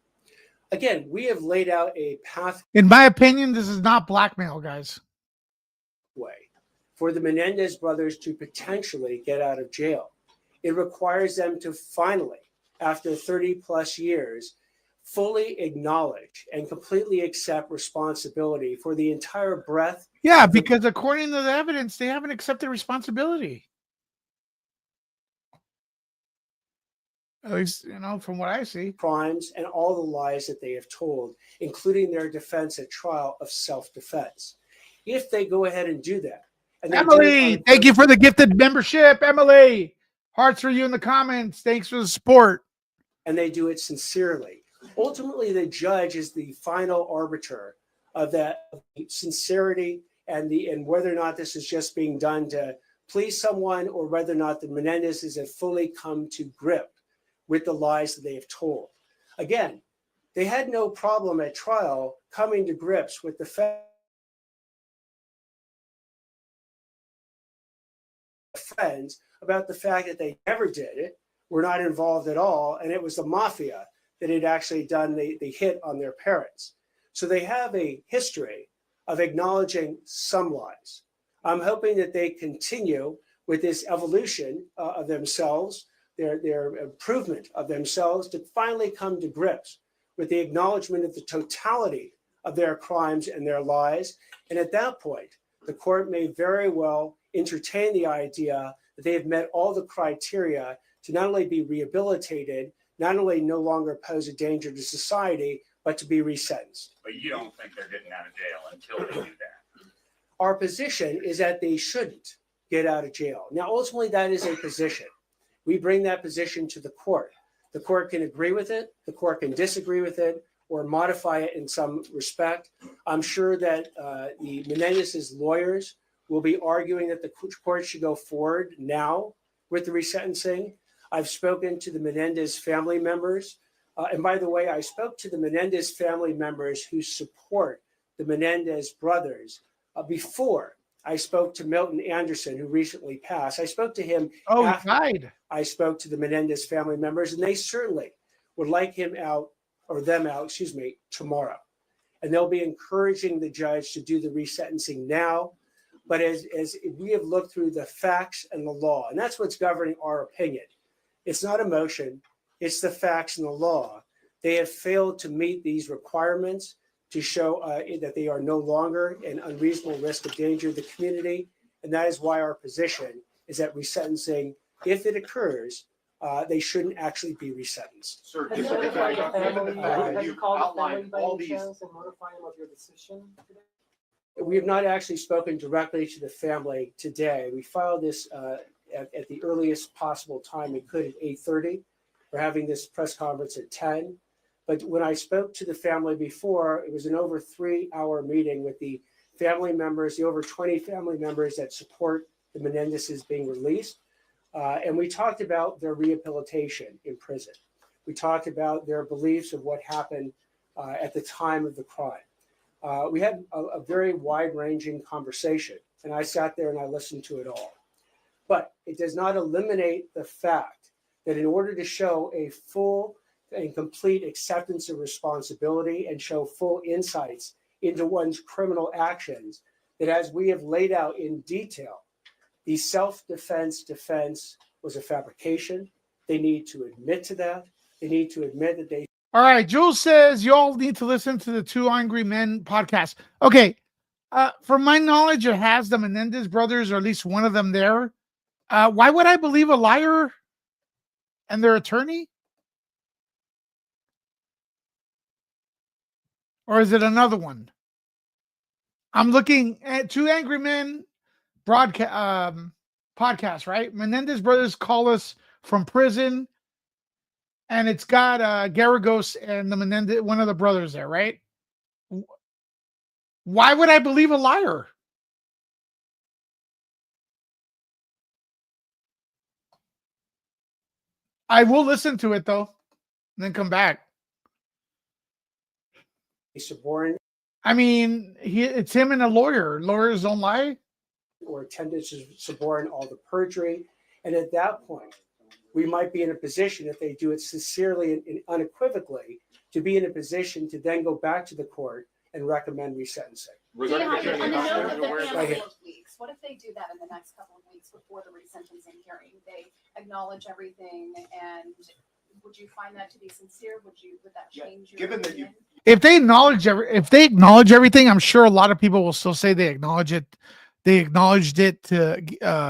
Again, we have laid out a pathway In my opinion, this is not blackmail, guys. for the Menendez brothers to potentially get out of jail. It requires them to finally, after 30 plus years, fully acknowledge and completely accept responsibility for the entire breadth. Yeah, because according to the evidence, they haven't accepted responsibility. At least, from what I see. Crimes and all the lies that they have told, including their defense at trial of self-defense. If they go ahead and do that, and they Emily, thank you for the gifted membership. Emily, hearts for you in the comments. Thanks for the support. And they do it sincerely. Ultimately, the judge is the final arbiter of that sincerity and whether or not this is just being done to please someone, or whether or not the Menendezes have fully come to grip with the lies that they have told. Again, they had no problem at trial coming to grips with the friends about the fact that they never did it, were not involved at all, and it was the mafia that had actually done the hit on their parents. So they have a history of acknowledging some lies. I'm hoping that they continue with this evolution of themselves, their improvement of themselves, to finally come to grips with the acknowledgement of the totality of their crimes and their lies. And at that point, the court may very well entertain the idea that they have met all the criteria to not only be rehabilitated, not only no longer pose a danger to society, but to be resentenced. But you don't think they're getting out of jail until they do that? Our position is that they shouldn't get out of jail. Now, ultimately, that is a position. We bring that position to the court. The court can agree with it, the court can disagree with it, or modify it in some respect. I'm sure that the Menendez's lawyers will be arguing that the court should go forward now with the resentencing. I've spoken to the Menendez family members. And by the way, I spoke to the Menendez family members who support the Menendez brothers before I spoke to Milton Anderson, who recently passed. I spoke to him. Oh, he died. I spoke to the Menendez family members, and they certainly would like him out, or them out, tomorrow. And they'll be encouraging the judge to do the resentencing now. But as we have looked through the facts and the law, and that's what's governing our opinion. It's not emotion, it's the facts and the law. They have failed to meet these requirements to show that they are no longer an unreasonable risk of danger to the community. And that is why our position is that resentencing, if it occurs, they shouldn't actually be resentenced. Sir, Have you just to called the family, have you you called the family outlined by all any these. chance and notified them of your decision today? We have not actually spoken directly to the family today. We filed this at the earliest possible time we could at 8:30. We're having this press conference at 10. But when I spoke to the family before, it was an over 3-hour meeting with the family members, the over 20 family members that support the Menendezes being released. And we talked about their rehabilitation in prison. We talked about their beliefs of what happened at the time of the crime. We had a very wide-ranging conversation, and I sat there and I listened to it all. But it does not eliminate the fact that in order to show a full and complete acceptance of responsibility and show full insights into one's criminal actions, that as we have laid out in detail, the self-defense defense was a fabrication. They need to admit to that. They need to admit that they. All right, Jules says you all need to listen to the Two Angry Men podcast. Okay, from my knowledge, it has the Menendez brothers, or at least one of them there. Why would I believe a liar and their attorney? Or is it another one? I'm looking at Two Angry Men podcast, right? Menendez brothers call us from prison. And it's got Garagos and the Menendez, one of the brothers there, right? Why would I believe a liar? I will listen to it though, and then come back. Suborn I mean, it's him and a lawyer. Lawyers don't lie. or attempted to suborn all the perjury. And at that point, we might be in a position, if they do it sincerely and unequivocally, to be in a position to then go back to the court and recommend resentencing. Was there any On the note of the Right handful here. of weeks, what if they do that in the next couple of weeks before the resentencing hearing? They acknowledge everything, and would you find that to be sincere? Would that change your given that opinion? If they acknowledge everything, I'm sure a lot of people will still say they acknowledge it. They acknowledged it to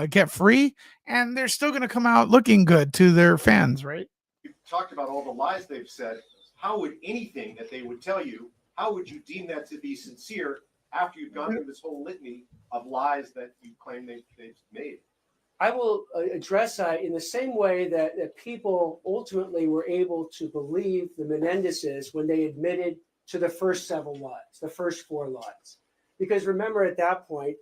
get free, and they're still going to come out looking good to their fans, right? You've talked about all the lies they've said. How would anything that they would tell you, how would you deem that to be sincere after you've gone through this whole litany of lies that you claim they've made? I will address that in the same way that people ultimately were able to believe the Menendezes when they admitted to the first several lies, the first 4 lies. Because remember, at that point,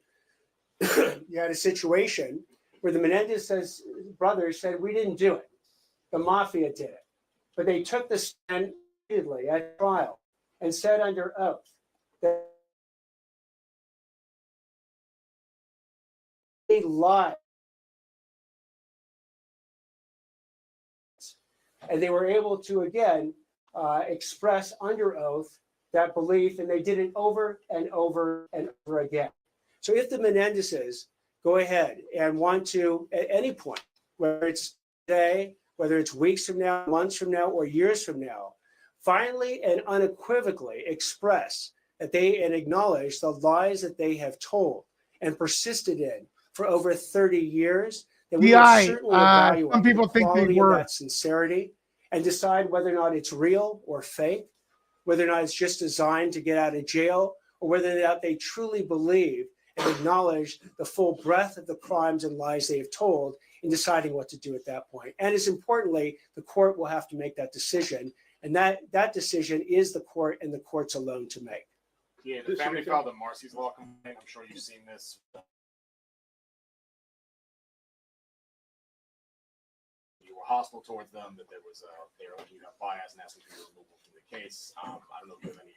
you had a situation where the Menendez brothers said, we didn't do it. The mafia did it. But they took the stand repeatedly at trial and said under oath that they lied. And they were able to, again, express under oath that belief, and they did it over and over and over again. So if the Menendezes go ahead and want to, at any point, whether it's today, whether it's weeks from now, months from now, or years from now, finally and unequivocally express that they and acknowledge the lies that they have told and persisted in for over 30 years, then we will certainly evaluate some people the think they quality were of that sincerity and decide whether or not it's real or fake, whether or not it's just designed to get out of jail, or whether or not they truly believe and acknowledge the full breadth of the crimes and lies they have told in deciding what to do at that point. And as importantly, the court will have to make that decision. And that decision is the court and the courts alone to make. Yeah, the family filed a Marcy's Law complaint. I'm sure you've seen this. You were hostile towards them, that there was they were looking at bias and asking for your removal from the case. I don't know if you have any.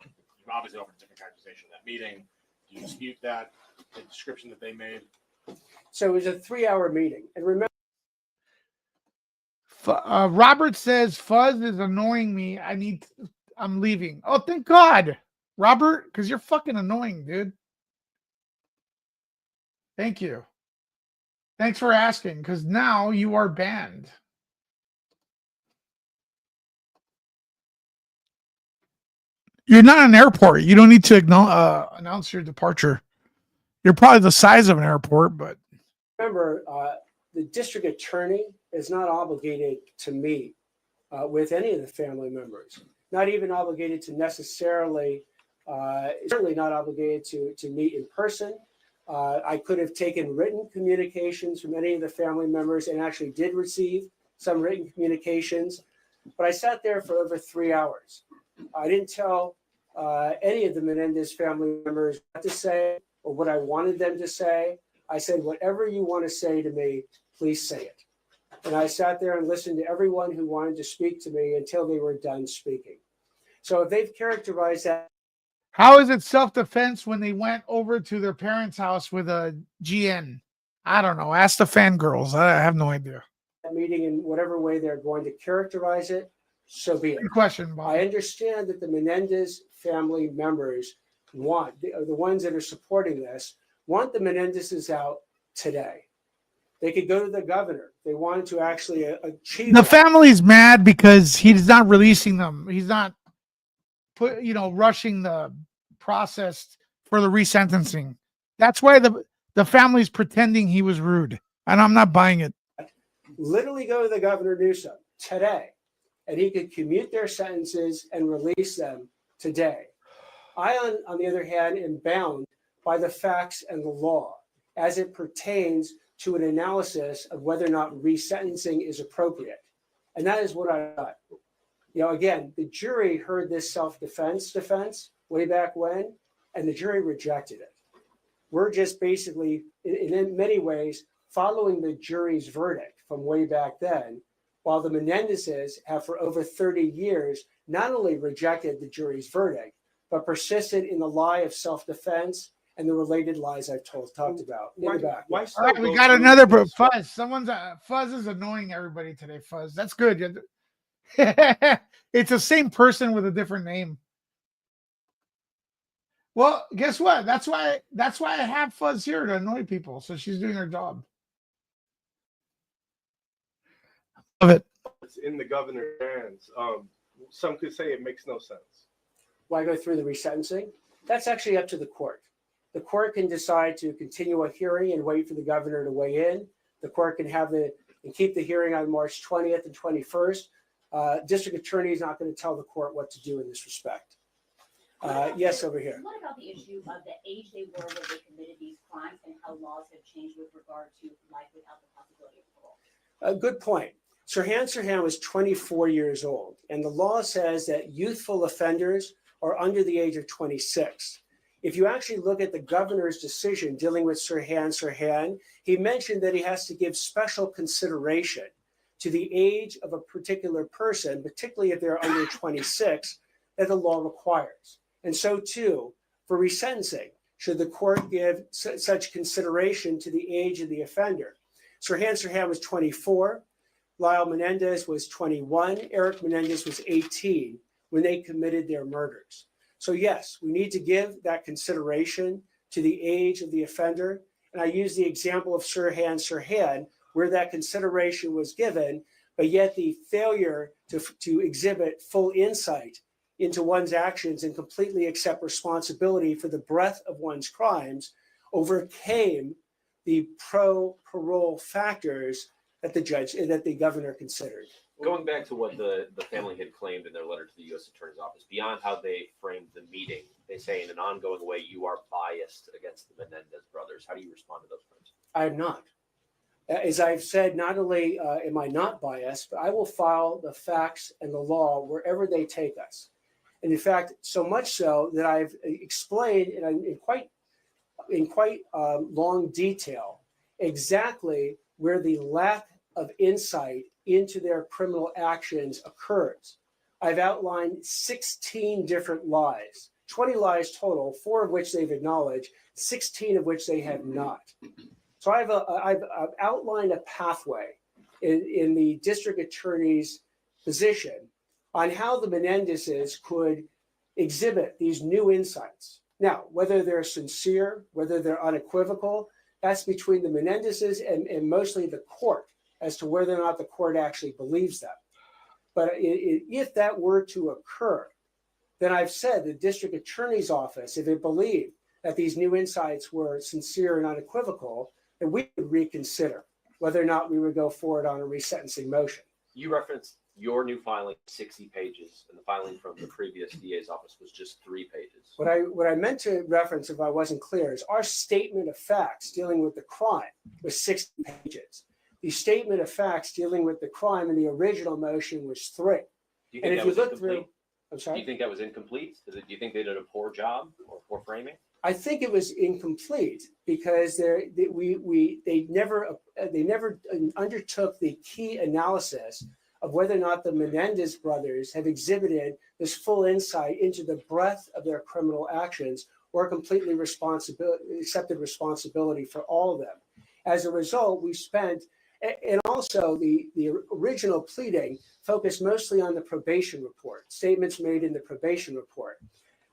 You obviously offered a different characterization of that meeting. Do you dispute that, the description that they made? So it was a 3-hour meeting. And remember, Robert says Fuzz is annoying me. I'm leaving. Oh, thank God, Robert, because you're fucking annoying, dude. Thank you. Thanks for asking, because now you are banned. You're not an airport. You don't need to announce your departure. You're probably the size of an airport, but remember, the district attorney is not obligated to meet with any of the family members, not even obligated to necessarily, certainly not obligated to meet in person. I could have taken written communications from any of the family members and actually did receive some written communications, but I sat there for over 3 hours. I didn't tell any of the Menendez family members what to say or what I wanted them to say. I said, whatever you want to say to me, please say it. And I sat there and listened to everyone who wanted to speak to me until they were done speaking. So if they've characterized that How is it self-defense when they went over to their parents' house with a GN? I don't know. Ask the fangirls. I have no idea. meeting in whatever way they're going to characterize it, so be it. Good question, Bob. I understand that the Menendez family members want, the ones that are supporting this, want the Menendezes out today. They could go to the governor. They wanted to actually achieve The that. family's mad because he's not releasing them. He's not rushing the process for the resentencing. That's why the family's pretending he was rude, and I'm not buying it. Literally go to the governor Newsom today, and he could commute their sentences and release them today. I, on the other hand, am bound by the facts and the law as it pertains to an analysis of whether or not resentencing is appropriate. And that is what I got. Again, the jury heard this self-defense defense way back when, and the jury rejected it. We're just basically, in many ways, following the jury's verdict from way back then, while the Menendezes have for over 30 years not only rejected the jury's verdict, but persisted in the lie of self-defense and the related lies I've talked about in the back. Why All still right, we go got through another this? Fuzz. Fuzz is annoying everybody today. Fuzz, that's good. It's the same person with a different name. Well, guess what? That's why I have Fuzz here to annoy people. So she's doing her job. Love it. It's in the governor's hands. Some could say it makes no sense. Why go through the resentencing? That's actually up to the court. The court can decide to continue a hearing and wait for the governor to weigh in. The court can keep the hearing on March 20th and 21st. District attorney is not going to tell the court what to do in this respect. Yes, over here. What about the issue of the age they were when they committed these crimes and how laws have changed with regard to life without the possibility of parole? Good point. Sirhan Sirhan was 24 years old, and the law says that youthful offenders are under the age of 26. If you actually look at the governor's decision dealing with Sirhan Sirhan, he mentioned that he has to give special consideration to the age of a particular person, particularly if they're under 26, that the law requires. And so too, for resentencing, should the court give such consideration to the age of the offender? Sirhan Sirhan was 24, Lyle Menendez was 21, Eric Menendez was 18 when they committed their murders. So yes, we need to give that consideration to the age of the offender. And I use the example of Sirhan Sirhan, where that consideration was given, but yet the failure to exhibit full insight into one's actions and completely accept responsibility for the breadth of one's crimes overcame the pro-parole factors that the governor considered. Going back to what the family had claimed in their letter to the U.S. Attorney's Office, beyond how they framed the meeting, they say in an ongoing way you are biased against the Menendez brothers. How do you respond to those claims? I am not. As I've said, not only am I not biased, but I will file the facts and the law wherever they take us. And in fact, so much so that I've explained in quite long detail exactly where the lack of insight into their criminal actions occurs. I've outlined 16 different lies, 20 lies total, 4 of which they've acknowledged, 16 of which they have not. So I've outlined a pathway in the district attorney's position on how the Menendezes could exhibit these new insights. Now, whether they're sincere, whether they're unequivocal, that's between the Menendezes and mostly the court as to whether or not the court actually believes them. But if that were to occur, then I've said the district attorney's office, if it believed that these new insights were sincere and unequivocal, then we would reconsider whether or not we would go forward on a resentencing motion. You referenced your new filing, 60 pages, and the filing from the previous DA's office was just 3 pages. What I meant to reference, if I wasn't clear, is our statement of facts dealing with the crime was 60 pages. The statement of facts dealing with the crime in the original motion was 3. Do And you think if that you was look incomplete? through, I'm Do sorry? you think that was incomplete? Do you think they did a poor job or poor framing? I think it was incomplete because they never undertook the key analysis of whether or not the Menendez brothers have exhibited this full insight into the breadth of their criminal actions or completely accepted responsibility for all of them. As a result, we spent, and also the original pleading focused mostly on the probation report, statements made in the probation report.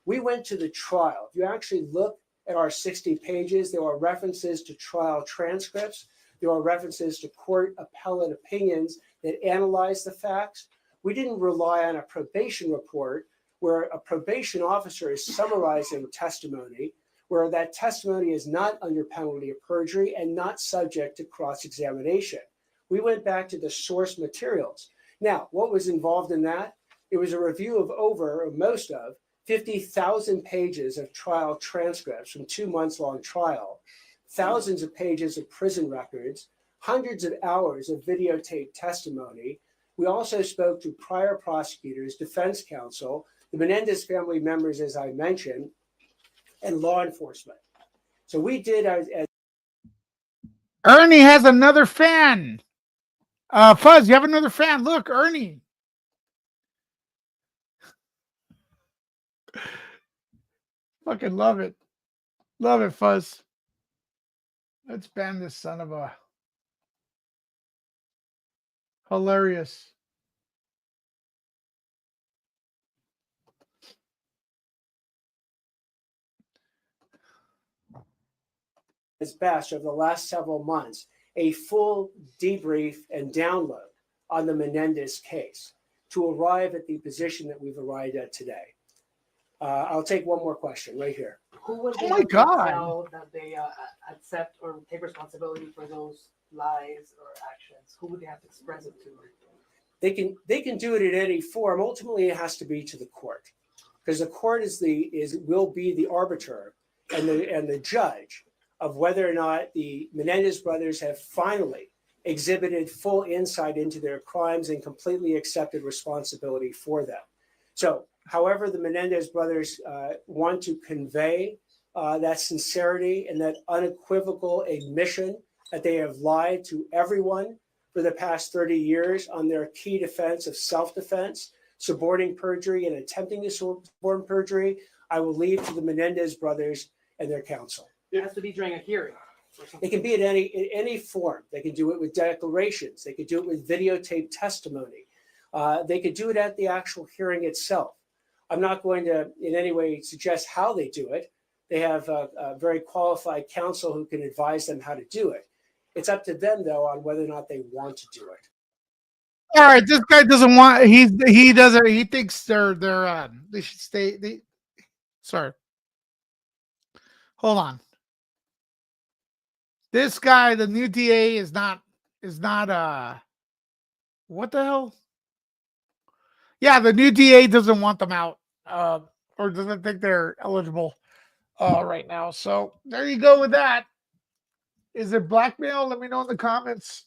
We went to the trial. If you actually look at our 60 pages, there are references to trial transcripts. There are references to court appellate opinions that analyze the facts. We didn't rely on a probation report where a probation officer is summarizing testimony, where that testimony is not under penalty of perjury and not subject to cross-examination. We went back to the source materials. Now, what was involved in that? It was a review of most of 50,000 pages of trial transcripts from 2 months long trial, thousands of pages of prison records, hundreds of hours of videotaped testimony. We also spoke to prior prosecutors, defense counsel, the Menendez family members, as I mentioned, and law enforcement. So we did as Ernie has another fan. Fuzz, you have another fan. Look, Ernie. Fucking love it. Love it, Fuzz. Let's ban this son of a... Hilarious. best over the last several months, a full debrief and download on the Menendez case to arrive at the position that we've arrived at today. I'll take one more question right here. Who would Oh my God. tell that they accept or take responsibility for those lies or actions? Who would they have to express it to? They can do it in any form. Ultimately, it has to be to the court, because the court will be the arbiter and the judge of whether or not the Menendez brothers have finally exhibited full insight into their crimes and completely accepted responsibility for them. So, however, the Menendez brothers want to convey that sincerity and that unequivocal admission that they have lied to everyone for the past 30 years on their key defense of self-defense, suborning perjury, and attempting to suborn perjury, I will leave to the Menendez brothers and their counsel. It has to be during a hearing. It can be in any form. They can do it with declarations. They could do it with videotaped testimony. They could do it at the actual hearing itself. I'm not going to in any way suggest how they do it. They have a very qualified counsel who can advise them how to do it. It's up to them, though, on whether or not they want to do it. All right, this guy doesn't want. He doesn't. He thinks they should stay. Sorry. Hold on. This guy, the new DA, is not. What the hell? Yeah, the new DA doesn't want them out, or doesn't think they're eligible right now. So there you go with that. Is it blackmail? Let me know in the comments,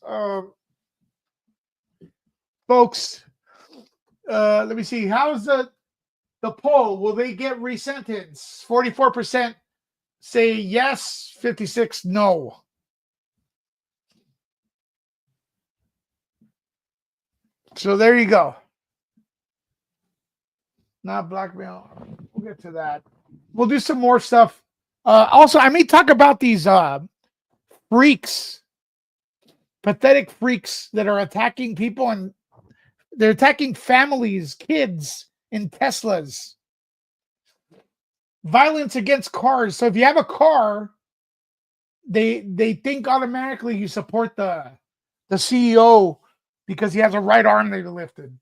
folks. Let me see. How's the poll? Will they get resentenced? 44% say yes, 56% no. So there you go. Not blackmail. We'll get to that. We'll do some more stuff. Also, I may talk about these freaks, pathetic freaks that are attacking people, and they're attacking families, kids in Teslas. Violence against cars. So if you have a car, they think automatically you support the CEO because he has a right arm they lifted.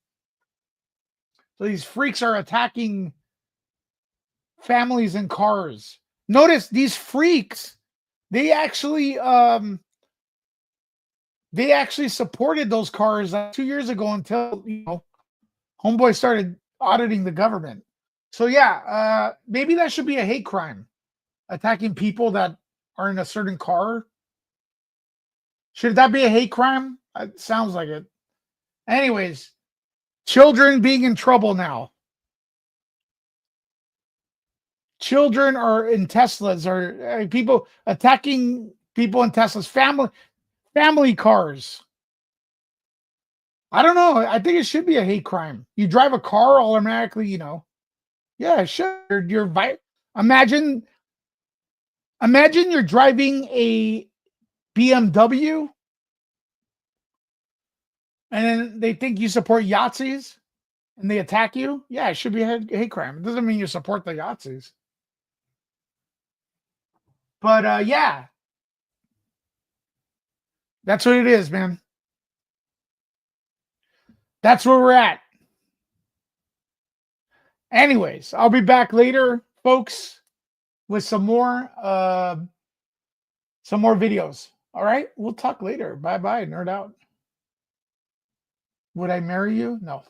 So these freaks are attacking families and cars. Notice these freaks, they actually supported those cars 2 years ago until homeboy started auditing the government. So yeah, maybe that should be a hate crime, attacking people that are in a certain car. Should that be a hate crime? It sounds like it. Anyways, children being in trouble now. children are in Teslas, or people attacking people in Teslas, family cars. I don't know. I think it should be a hate crime. You drive a car automatically, yeah, it should. Imagine you're driving a BMW and then they think you support Yahtzees and they attack you. Yeah, it should be a hate crime. It doesn't mean you support the Yahtzees. But yeah, that's what it is, man. That's where we're at. Anyways, I'll be back later, folks, with some more videos. All right, we'll talk later. Bye bye, nerd out. Would I marry you? No.